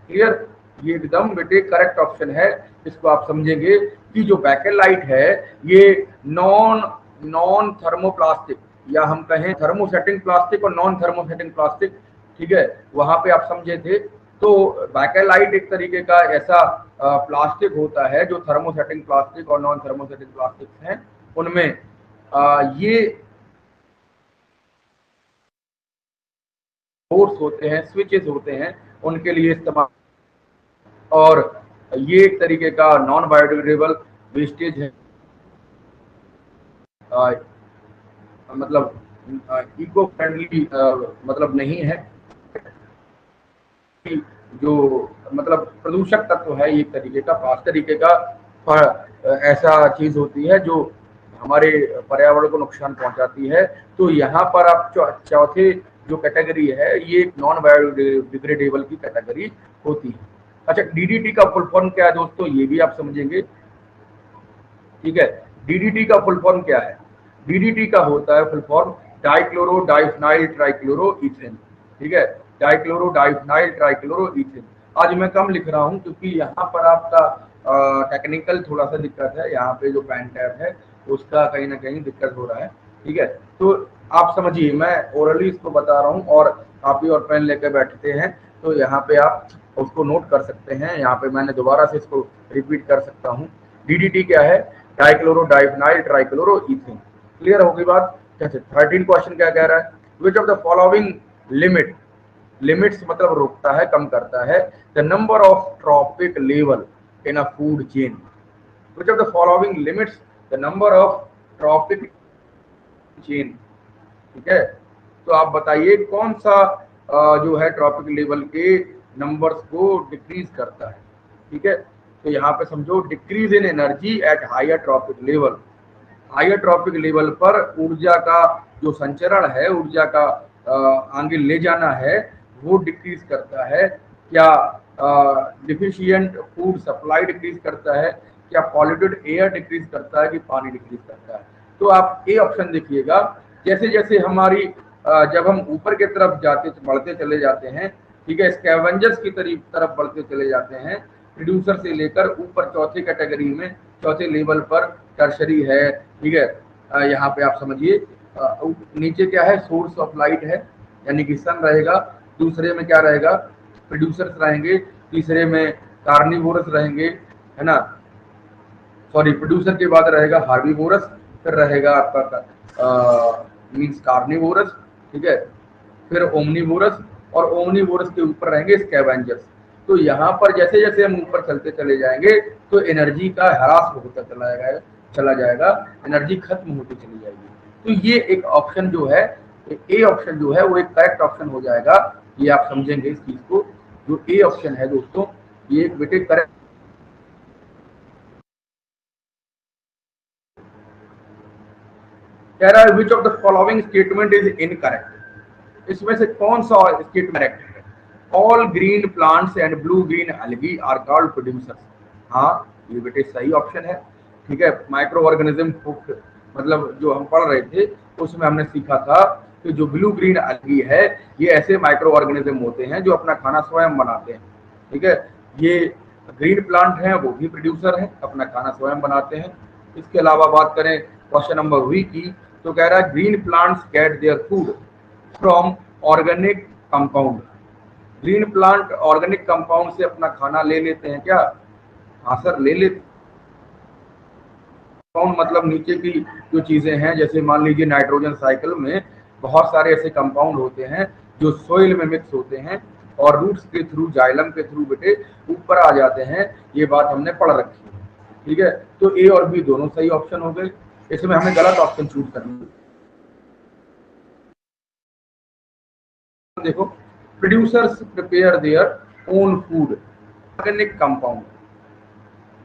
क्लियर, ये एकदम बेटे करेक्ट ऑप्शन है। इसको आप समझेंगे कि जो बैकेलाइट है ये नॉन नॉन थर्मोप्लास्टिक, या हम कहें थर्मोसेटिंग प्लास्टिक और नॉन थर्मोसेटिंग प्लास्टिक। ठीक है, वहां पे आप समझे थे। तो बैकेलाइट एक तरीके का ऐसा प्लास्टिक होता है जो थर्मोसेटिंग प्लास्टिक और नॉन थर्मोसेटिंग प्लास्टिक हैं, उनमें ये पोर्ट्स होते हैं, स्विचेस होते हैं, उनके लिए इस्तेमाल। और ये एक तरीके का नॉन बायोडिग्रेडेबल वेस्टेज है, मतलब इको फ्रेंडली मतलब नहीं है, जो मतलब प्रदूषक तत्व है, ये तरीके का पास तरीके का ऐसा चीज होती है जो हमारे पर्यावरण को नुकसान पहुंचाती है। तो यहाँ पर आप चौथे जो कैटेगरी है ये नॉन बायोडिग्रेडेबल की कैटेगरी होती है। अच्छा डीडीटी का फुल फॉर्म क्या है दोस्तों, ये भी आप समझेंगे। ठीक है, डीडीटी का फुल फॉर्म क्या है? डीडीटी का होता है full form dichloro diphenyl trichloro ethane. ठीक है, डाइक्लोरो डाइफिनाइल ट्राइक्लोरो इथेन। आज मैं कम लिख रहा हूं क्योंकि यहाँ पर आपका टेक्निकल थोड़ा सा दिक्कत है, यहाँ पे जो पेन टैब है उसका कहीं ना कहीं दिक्कत हो रहा है। ठीक है, तो आप समझिए मैं ओरली इसको बता रहा हूँ और कॉपी और पेन लेकर बैठते हैं तो यहाँ पे आप उसको नोट कर सकते हैं। यहाँ पे मैंने दोबारा से इसको रिपीट कर सकता हूँ। डीडीटी क्या है? Dichloro diphenyl trichloro ethane. Clear होगी बात? 13 क्वेश्चन क्या कह रहा है? Which of the following limit, limits मतलब रोकता है, कम करता है, the number of trophic level in a food chain. Which of the following limits the number of trophic chain. ठीक है, तो आप बताइए कौन सा जो है ट्रॉपिक लेवल के नंबर्स को डिक्रीज करता है। ठीक है, तो यहाँ पे समझो decrease in energy at higher trophic level. Higher trophic level पर ऊर्जा का जो संचरण है, ऊर्जा का आगे ले जाना है, वो डिक्रीज करता है। क्या डिफिशियंट फूड सप्लाई डिक्रीज करता है, क्या पॉल्यूटेड एयर डिक्रीज करता है, कि पानी डिक्रीज करता है? तो आप ए ऑप्शन देखिएगा। जैसे जैसे हमारी जब हम ऊपर की तरफ जाते बढ़ते चले जाते हैं, ठीक है, स्कैवेंजर्स की तरफ बढ़ते चले जाते हैं, प्रोड्यूसर से लेकर ऊपर चौथे कैटेगरी में, चौथे लेवल पर टर्शरी है। ठीक है, यहाँ पे आप समझिए नीचे क्या है? सोर्स ऑफ लाइट है, यानी कि सन रहेगा। दूसरे में क्या रहेगा? प्रोड्यूसर्स रहेंगे। तीसरे में कार्निवोरस रहेंगे, है ना। सॉरी प्रोड्यूसर के बाद रहेगा हार्बीवोरस, फिर रहेगा आपका मीन्स कार्निवोरस, ठीक है, फिर ओमनीवोरस, और ओमनीवोरस के ऊपर रहेंगे स्कैवेंजर्स। तो यहाँ पर जैसे जैसे हम ऊपर चलते चले जाएंगे तो एनर्जी का ह्रास होता चला जाएगा, एनर्जी खत्म होती चली जाएगी। तो ये एक ऑप्शन जो है, ए ऑप्शन जो है वो एक करेक्ट ऑप्शन हो जाएगा। ये आप समझेंगे इस चीज को, जो ए ऑप्शन है दोस्तों ये एक बेटे करेक्ट। कह रहा है which of the following statement is incorrect, इसमें से कौन सा स्टेटमेंट करेक्ट है? All green plants and blue green algae are called producers. हाँ ये बेटे सही ऑप्शन है, ठीक है। माइक्रो ऑर्गेनिज्म मतलब जो हम पढ़ रहे थे उसमें हमने सीखा था कि जो ब्लू ग्रीन एल्गी है ये ऐसे माइक्रो ऑर्गेनिज्म होते हैं जो अपना खाना स्वयं बनाते हैं, ठीक है। ये ग्रीन प्लांट हैं वो भी प्रोड्यूसर हैं, अपना खाना स्वयं बनाते हैं। इसके अलावा बात करें क्वेश्चन नंबर वी की, तो कह रहा है green plants get their food from organic compound. Green plant organic compound से अपना खाना ले लेते हैं क्या? हाँ सर ले लेते। कंपाउंड मतलब नीचे की जो चीजें हैं, जैसे मान लीजिए नाइट्रोजन साइकिल में बहुत सारे ऐसे कंपाउंड होते हैं जो सोइल में मिक्स होते हैं और रूट्स के थ्रू, जाइलम के थ्रू बेटे ऊपर आ जाते हैं। ये बात हमने पढ़ रखी है, ठीक है। तो ए और बी दोनों सही ऑप्शन हो गए, इसमें हमें गलत ऑप्शन चूज करना है। देखो producers prepare their own food, organic compound.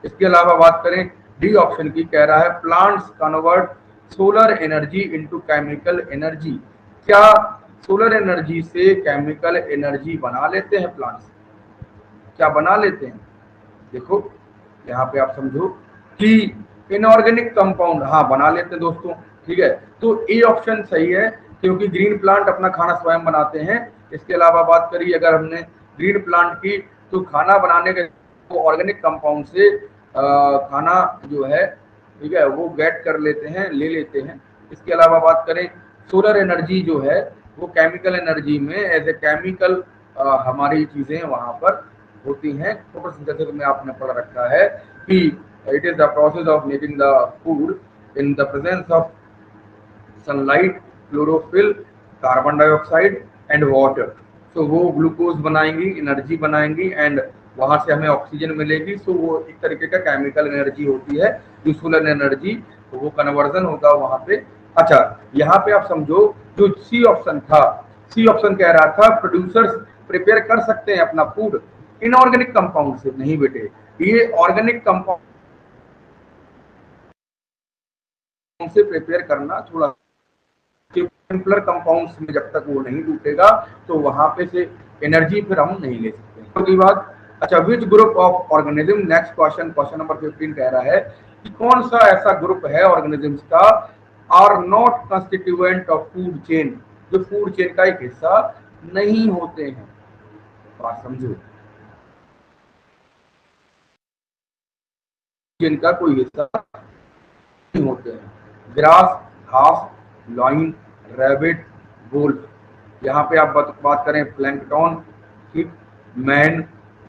इसके अलावा बात करें डी ऑप्शन की, कह रहा है plants convert solar energy into chemical energy. क्या सोलर एनर्जी से केमिकल एनर्जी बना लेते हैं प्लांट्स? क्या बना लेते हैं? देखो यहाँ पे आप समझो कि इनऑर्गेनिक कंपाउंड हाँ बना लेते हैं दोस्तों, ठीक है। तो ए ऑप्शन सही है क्योंकि ग्रीन प्लांट अपना खाना स्वयं बनाते हैं। इसके अलावा बात करिए अगर हमने ग्रीन प्लांट की, तो खाना बनाने के तो ऑर्गेनिक कंपाउंड से खाना जो है, ठीक है, वो गेट कर लेते हैं, ले लेते हैं। इसके अलावा बात करें सोलर एनर्जी जो है वो केमिकल एनर्जी में एज ए केमिकल हमारी चीजें वहां पर होती हैं। फोटोसिंथेसिस में आपने पढ़ रखा है कि it is the process of making the food in the presence of sunlight, chlorophyll, carbon dioxide and water. So वो ग्लूकोज बनाएंगी, एनर्जी बनाएंगी एंड वहां से हमें ऑक्सीजन मिलेगी। सो वो एक तरीके का केमिकल एनर्जी होती है जो सोलर एनर्जी, तो वो कन्वर्जन होगा वहां पे। अच्छा यहाँ पे आप समझो जो सी ऑप्शन था, सी ऑप्शन कह रहा था प्रोड्यूसर्स प्रिपेयर कर सकते हैं अपना फूड इनऑर्गेनिक कंपाउंड से। नहीं बेटे, ये ऑर्गेनिक कंपाउंड से प्रिपेयर करना थोड़ा सिंपलर कंपाउंड्स में जब तक वो नहीं टूटेगा तो वहां पे से एनर्जी फिर हम नहीं ले सकते। अगली बात, अच्छा which group of organism, next question, question number 15 कह रहा है कि कौन सा ऐसा ग्रुप है ऑर्गेनिजम्स का are not constituent of food chain, जो फूड चेन का एक हिस्सा नहीं होते हैं। बात समझो, जिनका कोई हिस्सा नहीं होते हैं। ग्रास, घास, लॉइन, रैबिट, वोल्फ। यहाँ पे आप बात करें प्लैंकटन, ठीक, man,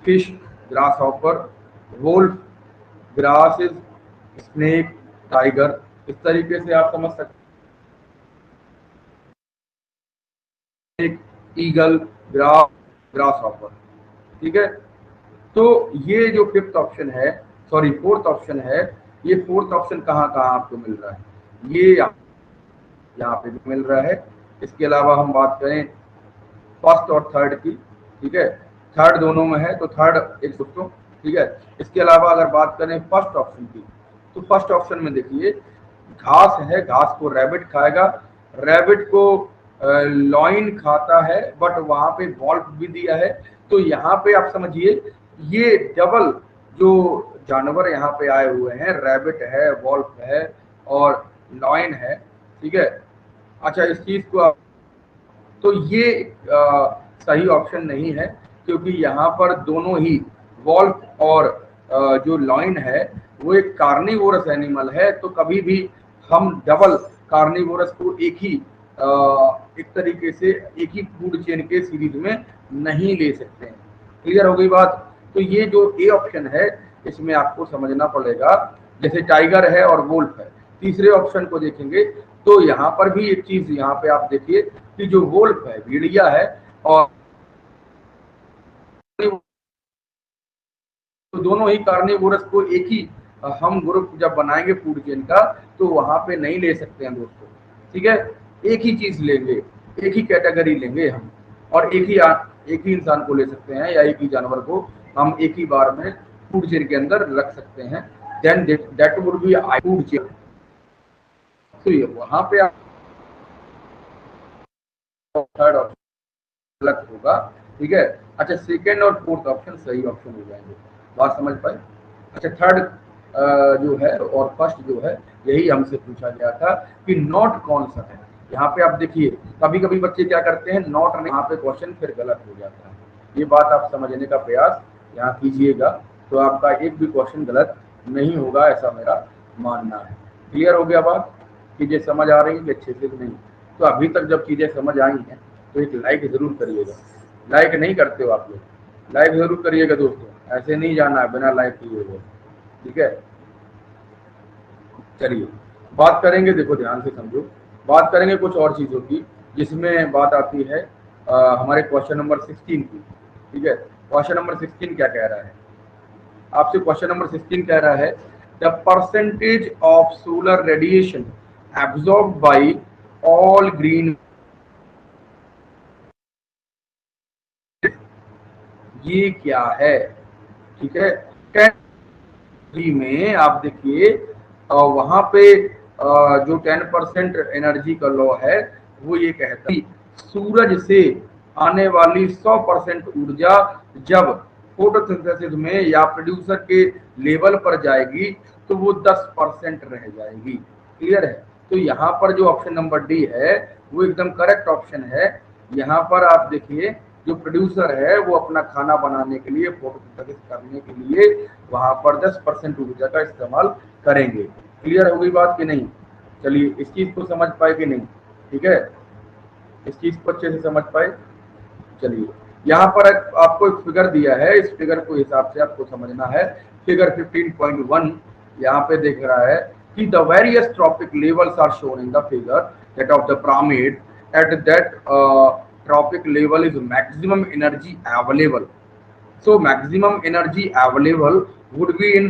fish, grasshopper, wolf, grasses, snake, tiger. इस तरीके से आप समझ सकते हैं, ईगल, ग्रास हॉपर, ठीक है। तो ये जो फिफ्थ ऑप्शन है, सॉरी फोर्थ ऑप्शन है, ये फोर्थ ऑप्शन कहाँ कहाँ आपको मिल रहा है? ये यहाँ पे भी मिल रहा है। इसके अलावा हम बात करें फर्स्ट और थर्ड की, ठीक है, थर्ड दोनों में है तो थर्ड एक दोस्तों, ठीक है। इसके अलावा अगर बात करें फर्स्ट ऑप्शन की, तो फर्स्ट ऑप्शन में देखिए घास है, घास को रैबिट खाएगा, रैबिट को लॉइन खाता है, बट वहां पे वॉल्फ भी दिया है। तो यहाँ पे आप समझिए ये डबल जो जानवर यहाँ पे आए हुए हैं, रैबिट है, वॉल्फ है और लॉइन है, ठीक है। अच्छा इस चीज को आप, तो ये सही ऑप्शन नहीं है क्योंकि यहाँ पर दोनों ही वॉल्फ और जो लॉइन है वो एक कार्निवोरस एनिमल है। तो कभी भी हम डबल कार्निवोरस को एक तरीके से एक ही फूड चेन के सीरीज में नहीं ले सकते हैं। क्लियर हो गई बात? तो ये जो ए ऑप्शन है इसमें आपको समझना पड़ेगा जैसे टाइगर है और वोल्फ है। तीसरे ऑप्शन को देखेंगे तो यहाँ पर भी एक चीज यहाँ पे आप देखिए कि जो वोल्फ है भेड़िया है, और तो दोनों ही कार्निवोरस को एक ही हम ग्रुप जब बनाएंगे फूड चेन का तो वहां पे नहीं ले सकते हैं दोस्तों, ठीक है। एक ही चीज लेंगे, एक ही कैटेगरी लेंगे हम, और एक ही इंसान को ले सकते हैं या एक ही जानवर को हम एक ही बार में फूड चेन के अंदर रख सकते हैं। Then that would be food chain. तो ये वहां पे थर्ड ऑप्शन गलत होगा, ठीक है। अच्छा, सेकेंड और फोर्थ ऑप्शन सही ऑप्शन हो जाएंगे। बात समझ पाए? अच्छा, थर्ड जो है और फर्स्ट जो है यही हमसे पूछा गया था कि नॉट कौन सा है। यहाँ पे आप देखिए कभी कभी बच्चे क्या करते हैं, नॉट यहाँ पे क्वेश्चन फिर गलत हो जाता है। ये बात आप समझने का प्रयास यहाँ कीजिएगा, तो आपका एक भी क्वेश्चन गलत नहीं होगा, ऐसा मेरा मानना है। क्लियर हो गया बात? चीजें समझ आ रही है अच्छे से नहीं? तो अभी तक जब चीजें समझ आई हैं तो एक लाइक जरूर करिएगा। लाइक नहीं करते हो आप लोग, लाइक जरूर करिएगा दोस्तों, ऐसे नहीं जाना है बिना लाइक किए हुए, ठीक है। चलिए बात करेंगे, देखो ध्यान से समझो, बात करेंगे कुछ और चीजों की जिसमें बात आती है हमारे क्वेश्चन नंबर 16 की, ठीक है। क्वेश्चन नंबर 16 क्या कह रहा है आपसे? क्वेश्चन नंबर 16 कह रहा है the percentage of solar radiation absorb by all green, ये क्या है, ठीक है। 10 में आप देखिए वहां पे जो 10% एनर्जी का लॉ है वो ये कहता है सूरज से आने वाली 100% ऊर्जा जब फोटोसिंथेसिस में या प्रोड्यूसर के लेवल पर जाएगी तो वो 10% रह जाएगी। क्लियर है? तो यहाँ पर जो ऑप्शन नंबर डी है वो एकदम करेक्ट ऑप्शन है। यहाँ पर आप देखिए जो प्रोड्यूसर है वो अपना खाना बनाने के लिए, फोटोसिंथेसिस करने के लिए वहां पर 10% ऊर्जा का इस्तेमाल करेंगे। क्लियर हो गई बात कि नहीं? चलिए इस चीज को समझ पाए कि नहीं, ठीक है, इस चीज को अच्छे से समझ पाए। चलिए यहाँ पर आपको एक फिगर दिया है, इस फिगर को हिसाब से आपको समझना है। फिगर 15.1 यहाँ पे देख रहा है कि the various trophic levels are shown in the figure that of the pyramid at that trophic level is maximum energy available. So maximum energy available would be in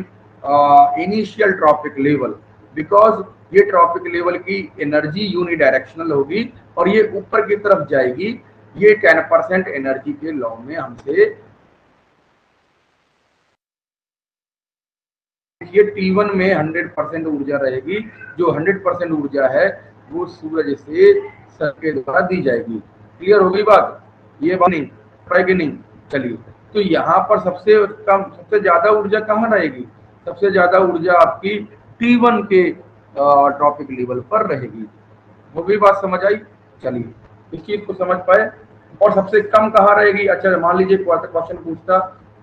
initial trophic level, because ये trophic level की energy unidirectional होगी और ये ऊपर की तरफ जाएगी। ये 10% एनर्जी के लॉ में हमसे ये T1 में 100% ऊर्जा रहेगी। जो 100% ऊर्जा है वो सूरज से सर के द्वारा दी जाएगी। क्लियर हो गई बात? ये बात नहीं है कि नहीं? चलिए तो यहाँ पर सबसे कम, सबसे ज्यादा ऊर्जा कहाँ रहेगी? सबसे ज्यादा ऊर्जा आपकी T1 के ट्रॉपिक लेवल पर रहेगी। वो भी बात समझ आई? चलिए इस चीज को समझ पाए। और सबसे कम कहाँ रहेगी? अच्छा मान लीजिए क्वेश्चन पूछता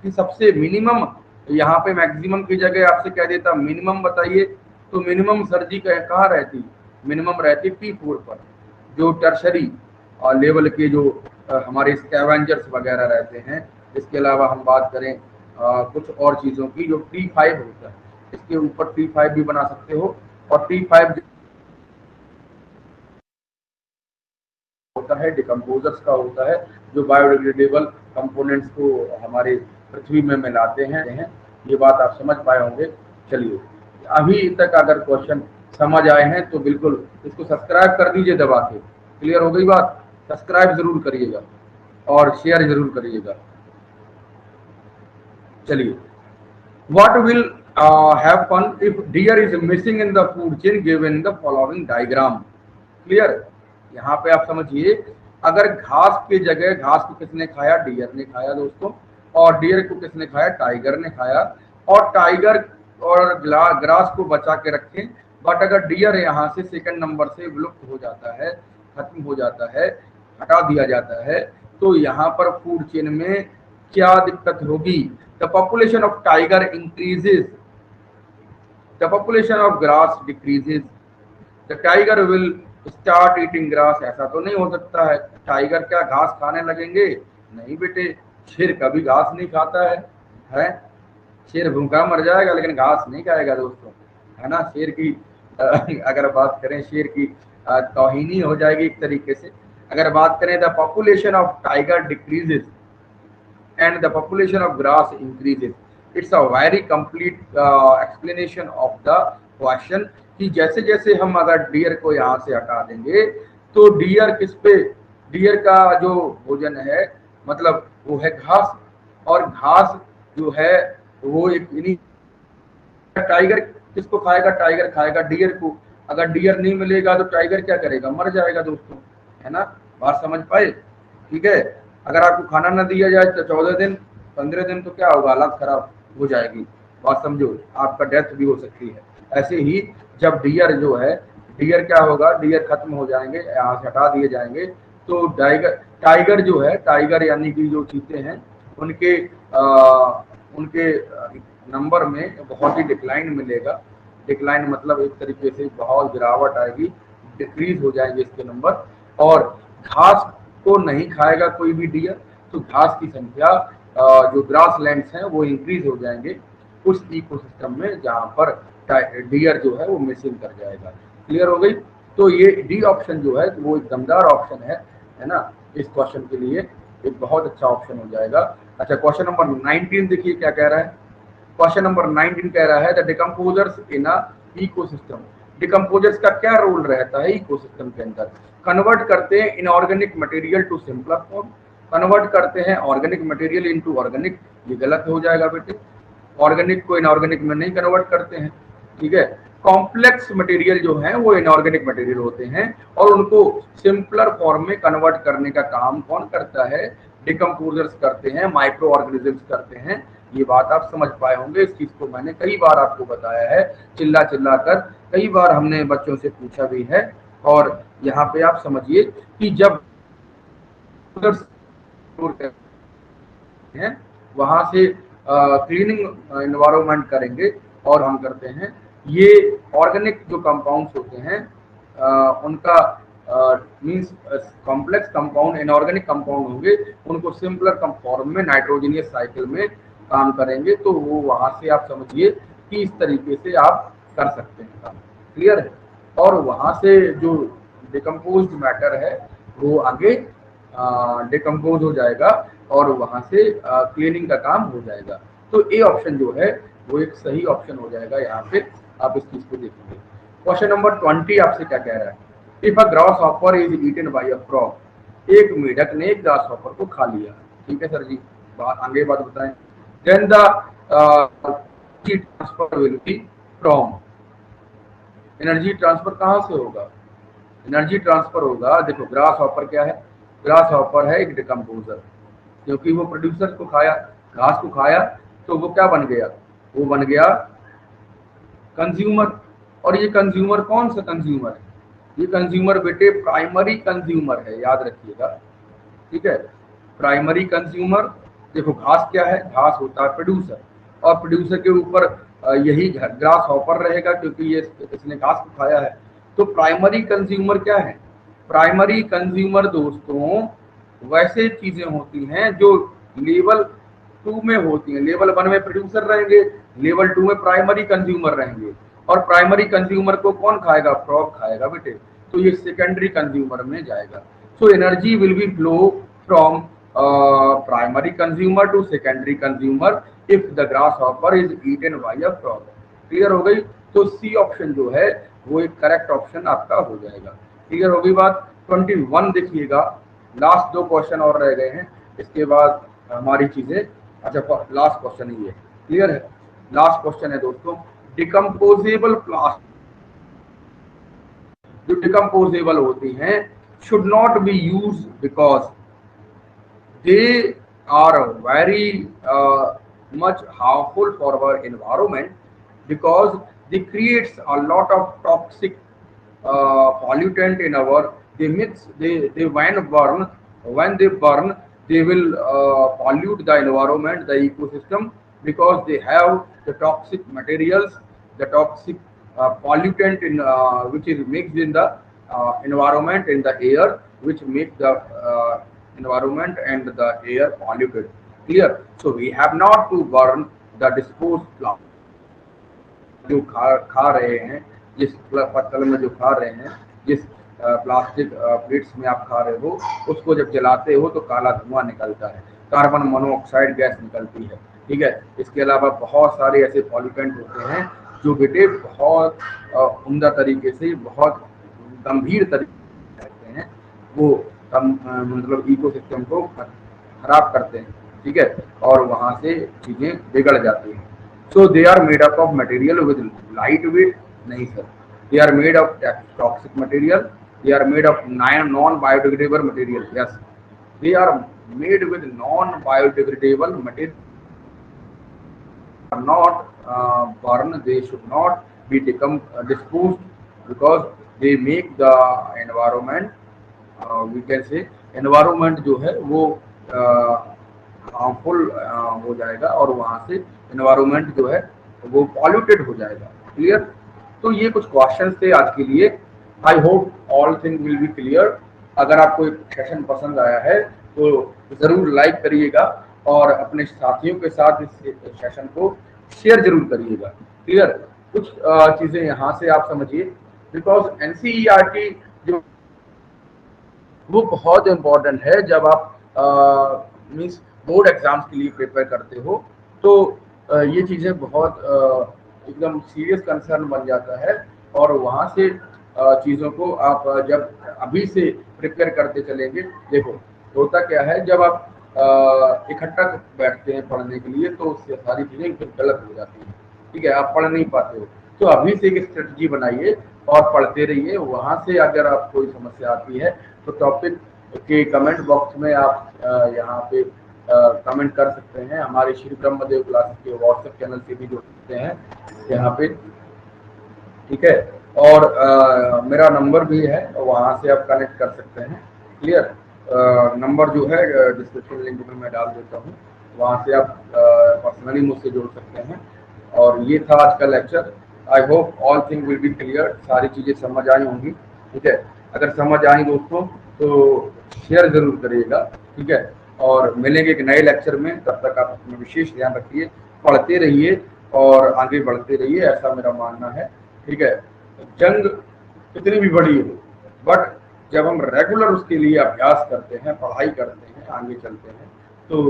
कि सबसे मिनिमम, यहाँ पे मैक्सिमम की जगह आपसे कह देता मिनिमम बताइए, तो मिनिमम सर जी कहाँ रहती? मिनिमम रहती T4 पर, जो टर्शरी लेवल के जो हमारे स्कैवेंजर्स वगैरह रहते हैं। इसके अलावा हम बात करें कुछ और चीज़ों की, जो T5 होता है, इसके ऊपर T5 भी बना सकते हो। और T5 होता है डिकम्पोजर्स का होता है, जो बायोडिग्रेडेबल कंपोनेंट्स को हमारे पृथ्वी में मिलाते हैं। ये बात आप समझ पाए होंगे। चलिए अभी तक अगर क्वेश्चन समझ आए हैं तो बिल्कुल इसको सब्सक्राइब कर दीजिए दबा के। क्लियर हो गई बात? सब्सक्राइब जरूर करिएगा और शेयर जरूर करिएगा। चलिए what will have fun if deer is missing in the food chain given the following diagram? Clear? यहाँ पे आप समझिए, अगर घास की जगह, घास को किसने खाया? डियर ने खाया दोस्तों। और डियर को किसने खाया? टाइगर ने खाया। और टाइगर और ग्रास को बचा के रखें, बट अगर डियर यहाँ से सेकंड नंबर से विलुप्त हो जाता है, खत्म हो जाता है, हटा दिया जाता है, तो यहाँ पर फूड चेन में क्या दिक्कत होगी? The population of tiger increases, the population of grass decreases, the tiger will start eating grass. ऐसा तो नहीं हो सकता है, टाइगर क्या घास खाने लगेंगे? नहीं बेटे, शेर कभी घास नहीं खाता है? शेर भूखा मर जाएगा लेकिन घास नहीं खाएगा दोस्तों। है ना, शेर की अगर बात करें शेर की तौहीनी हो जाएगी एक तरीके से। अगर बात करें the population of tiger decreases and the population of grass increases. It's a very complete explanation of the question कि जैसे जैसे हम अगर डियर को यहाँ से हटा देंगे तो डियर किस पे, डियर का जो भोजन है मतलब वो है घास, और घास जो है वो एक टाइगर किसको खाएगा, टाइगर खाएगा डियर को। अगर डियर नहीं मिलेगा तो टाइगर क्या करेगा, मर जाएगा दोस्तों, है ना, बात समझ पाए। ठीक है, अगर आपको खाना ना दिया जाए तो 14 दिन 15 दिन तो क्या होगा, हालत खराब हो जाएगी, बात समझो, आपका डेथ भी हो सकती है। ऐसे ही जब डियर जो है, डियर क्या होगा, डियर खत्म हो जाएंगे, यहाँ से हटा दिए जाएंगे तो टाइगर, टाइगर जो है, टाइगर यानी कि जो चीते हैं उनके उनके नंबर में बहुत ही डिक्लाइन मिलेगा। डिक्लाइन मतलब एक तरीके से बहुत गिरावट आएगी, डिक्रीज हो जाएंगे इसके नंबर। और घास को नहीं खाएगा कोई भी डियर तो घास की संख्या जो ग्रास लैंड्स हैं वो इंक्रीज हो जाएंगे उस इकोसिस्टम में जहां पर डियर जो है वो मिसिंग कर जाएगा। क्लियर हो गई। तो ये डी ऑप्शन जो है वो एक दमदार ऑप्शन है ना, इस क्वेश्चन के लिए एक बहुत अच्छा ऑप्शन हो जाएगा। अच्छा, क्वेश्चन नंबर 19 देखिए क्या कह रहा है। क्वेश्चन नंबर 19 कह रहा है the decomposers in a ecosystem. Decomposers का क्या रोल रहता है इकोसिस्टम के अंदर, कन्वर्ट करते हैं inorganic material to simpler form, convert करते हैं ऑर्गेनिक मटेरियल इनटू ऑर्गेनिक। ये गलत हो जाएगा बेटे, ऑर्गेनिक को इनऑर्गेनिक में नहीं कन्वर्ट करते हैं। ठीक है, कॉम्प्लेक्स मटेरियल जो है वो इनऑर्गेनिक मटेरियल होते हैं और उनको सिंपलर फॉर्म में कन्वर्ट करने का काम कौन करता है, डिकम्पोजर्स करते हैं, माइक्रो ऑर्गेनिजम्स करते हैं। ये बात आप समझ पाए होंगे, इस चीज को मैंने कई बार आपको बताया है, चिल्ला चिल्ला कर कई बार हमने बच्चों से पूछा भी है। और यहाँ पे आप समझिए कि जब हैं वहां से क्लीनिंग एनवायरनमेंट करेंगे और हम करते हैं ये ऑर्गेनिक जो कंपाउंड्स होते हैं उनका means complex compound inorganic compound होंगे, उनको सिंपलर फॉर्म में नाइट्रोजनियस साइकिल में काम करेंगे। तो वो वहां से आप समझिए कि इस तरीके से आप कर सकते हैं काम। क्लियर है। और वहां से जो डिकम्पोज्ड मैटर है वो आगे डिकम्पोज हो जाएगा और वहां से क्लीनिंग का काम हो जाएगा। तो ए ऑप्शन जो है वो एक सही ऑप्शन हो जाएगा। यहाँ पे आप इस चीज को देखेंगे। क्वेश्चन नंबर 20 आपसे क्या कह रहा है, if a grasshopper is eaten by a frog, एक मेढक ने एक ग्रास हॉपर को खा लिया। ठीक है सर जी, आगे बात बताएं। Then the transfer will be from, energy transfer कहाँ से होगा, एनर्जी ट्रांसफर होगा, देखो ग्रास हॉपर क्या है, ग्रास हॉपर है एक डिकम्पोजर, क्योंकि वो प्रोड्यूसर को खाया, घास को खाया तो वो क्या बन गया, वो बन गया कंज्यूमर। और ये कंज्यूमर कौन सा कंज्यूमर है, ये कंज्यूमर बेटे प्राइमरी कंज्यूमर है, याद रखिएगा। ठीक है, प्राइमरी कंज्यूमर, देखो घास क्या है, घास होता है प्रोड्यूसर, और प्रोड्यूसर के ऊपर यही ग्रास हॉपर रहेगा क्योंकि ये इसने घास को खाया है। तो प्राइमरी कंज्यूमर क्या है, प्राइमरी कंज्यूमर दोस्तों वैसे चीजें होती हैं जो लेवल 2 में होती हैं। लेवल 1 में प्रोड्यूसर रहेंगे, लेवल 2 में प्राइमरी कंज्यूमर रहेंगे। और प्राइमरी कंज्यूमर को कौन खाएगा, फ्रॉग खाएगा बेटे, तो ये सेकेंडरी कंज्यूमर में जाएगा। So energy will be flow from primary consumer to secondary consumer if the grasshopper is eaten by a frog. Clear हो गई। तो सी ऑप्शन जो है वो एक करेक्ट ऑप्शन आपका हो जाएगा। क्लियर हो गई बात। 21 देखिएगा, लास्ट 2 क्वेश्चन और रह गए हैं, इसके बाद हमारी चीजें, अच्छा लास्ट क्वेश्चन ही है। क्लियर है, लास्ट क्वेश्चन है दोस्तों, डिकम्पोजेबल प्लास्टिक जो डिकम्पोजेबल होती हैं should not be use because they are very much harmful for our environment because they creates a lot of toxic pollutant in our, they when they burn they will pollute the environment, the ecosystem, because they have the toxic materials, the toxic pollutant in which is mixed in the environment, in the air, which make the environment and the air polluted. Clear. So we have not to burn the disposed plastic. जो खा रहे हैं, जिस पत्तल में जो खा रहे हैं, जिस प्लास्टिक प्लेट्स में आप खा रहे हो, उसको जब जलाते हो तो काला धुआं निकलता है, कार्बन मोनोऑक्साइड गैस निकलती है। ठीक है, इसके अलावा बहुत सारे ऐसे पॉल्यूटेंट होते हैं जो बेटे बहुत उम्दा तरीके से, बहुत गंभीर तरीके से हैं, वो मतलब इकोसिस्टम को खराब करते हैं। ठीक है, और वहां से चीजें बिगड़ जाती हैं। So they are made up of material with light weight, नहीं sir, they are made of toxic material, they are made of non biodegradable material. Yes, they are made with non biodegradable material, are not burned, they should not be disposed, because they make the environment, we can say environment जो है वो harmful हो जाएगा, और वहां से environment जो है वो पॉल्यूटेड हो जाएगा। क्लियर? तो ये कुछ क्वेश्चंस थे आज के लिए। I hope all thing will be clear. अगर आपको सेशन पसंद आया है तो जरूर लाइक करिएगा और अपने साथियों के साथ इस सेशन को शेयर जरूर करिएगा। क्लियर? कुछ चीजें यहाँ से आप समझिए, बिकॉज एनसीईआरटी जो वो बहुत इम्पोर्टेंट है। जब आप मीन्स बोर्ड एग्जाम्स के लिए प्रिपेयर करते हो तो ये चीज़ें बहुत एकदम सीरियस कंसर्न बन जाता है, और वहाँ से चीज़ों को आप जब अभी से प्रिपेयर करते चलेंगे, देखो होता क्या है, जब आप इकट्ठा बैठते हैं पढ़ने के लिए तो उससे सारी चीज़ें गलत हो जाती हैं। ठीक है, आप पढ़ नहीं पाते हो, तो अभी से एक स्ट्रेटजी बनाइए और पढ़ते रहिए। वहाँ से अगर आप कोई समस्या आती है तो टॉपिक के कमेंट बॉक्स में आप यहाँ पे कमेंट कर सकते हैं। हमारे श्री ब्रह्मदेव क्लासेस के व्हाट्सएप चैनल से भी जुड़ सकते हैं यहाँ पे। ठीक है, और मेरा नंबर भी है, वहाँ से आप कनेक्ट कर सकते हैं। क्लियर? नंबर जो है डिस्क्रिप्शन लिंक में मैं डाल देता हूँ, वहाँ से आप पर्सनली मुझसे जुड़ सकते हैं। और ये था आज का lecture. I hope all thing will be clear. सारी चीज़ें समझ आई होंगी। ठीक है, अगर समझ आई दोस्तों तो शेयर जरूर करिएगा। ठीक है, और मिलेंगे एक नए लेक्चर में। तब तक आप अपना विशेष ध्यान रखिए, पढ़ते रहिए और आगे बढ़ते रहिए, ऐसा मेरा मानना है। ठीक है, जंग कितनी भी बड़ी हो, बट जब हम रेगुलर उसके लिए अभ्यास करते हैं, पढ़ाई करते हैं, आगे चलते हैं, तो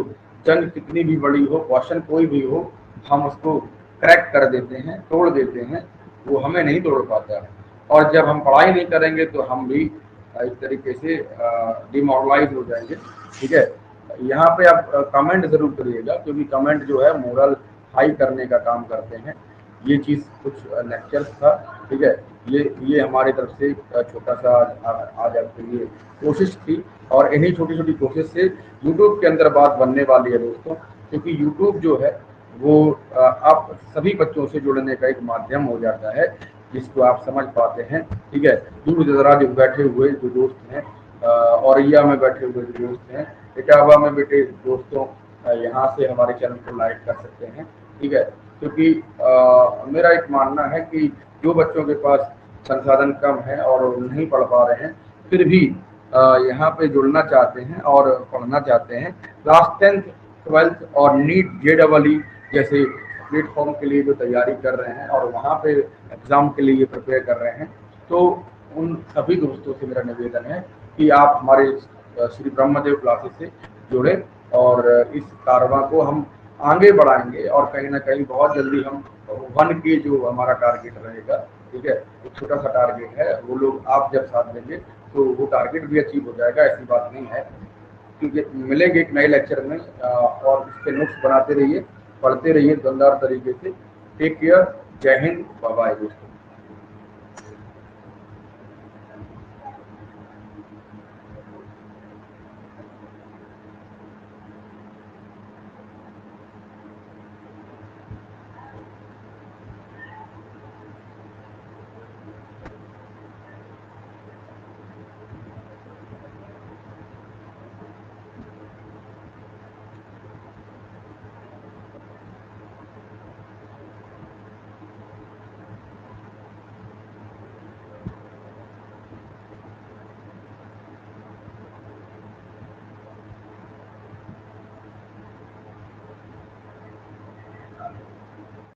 जंग कितनी भी बड़ी हो, क्वेश्चन कोई भी हो, हम उसको क्रैक कर देते हैं, तोड़ देते हैं। वो हमें नहीं तोड़ पाता है। और जब हम पढ़ाई नहीं करेंगे तो हम भी इस तरीके से डिमोरलाइज हो जाएंगे। ठीक है, यहाँ पे आप कमेंट जरूर करिएगा, क्योंकि कमेंट जो है मोरल हाई करने का काम करते हैं। ये चीज़ कुछ लेक्चर्स था। ठीक है, ये हमारी तरफ से छोटा सा आज आपके लिए कोशिश थी, और इन्हीं छोटी छोटी कोशिश से यूट्यूब के अंदर बात बनने वाली है दोस्तों। क्योंकि यूट्यूब जो है वो आप सभी बच्चों से जुड़ने का एक माध्यम हो जाता है, जिसको आप समझ पाते हैं। ठीक है, दूर दराज बैठे हुए जो दोस्त हैं, औरैया में बैठे हुए जो दोस्त हैं, इटावा में बैठे दोस्तों, यहाँ से हमारे चैनल को लाइक कर सकते हैं। ठीक है, क्योंकि मेरा एक मानना है कि जो बच्चों के पास संसाधन कम है और नहीं पढ़ पा रहे हैं, फिर भी यहाँ पे जुड़ना चाहते हैं और पढ़ना चाहते हैं, क्लास 10th 12th और नीट JEE जैसे प्लेटफॉर्म के लिए जो तैयारी कर रहे हैं और वहाँ पे एग्ज़ाम के लिए प्रिपेयर कर रहे हैं, तो उन सभी दोस्तों से मेरा निवेदन है कि आप हमारे श्री ब्रह्मदेव क्लासेस से जुड़े, और इस कारवां को हम आगे बढ़ाएंगे, और कहीं ना कहीं बहुत जल्दी हम 1K जो हमारा टारगेट रहेगा, ठीक है, एक छोटा सा टारगेट है, वो लोग आप जब साथ देंगे तो वो टारगेट भी अचीव हो जाएगा। ऐसी बात नहीं है। क्योंकि मिलेंगे एक नए लेक्चर में, और इसके नोट्स बनाते रहिए, पढ़ते रहिए दमदार तरीके से। टेक केयर, जय हिंद, बाय बाय दोस्तों।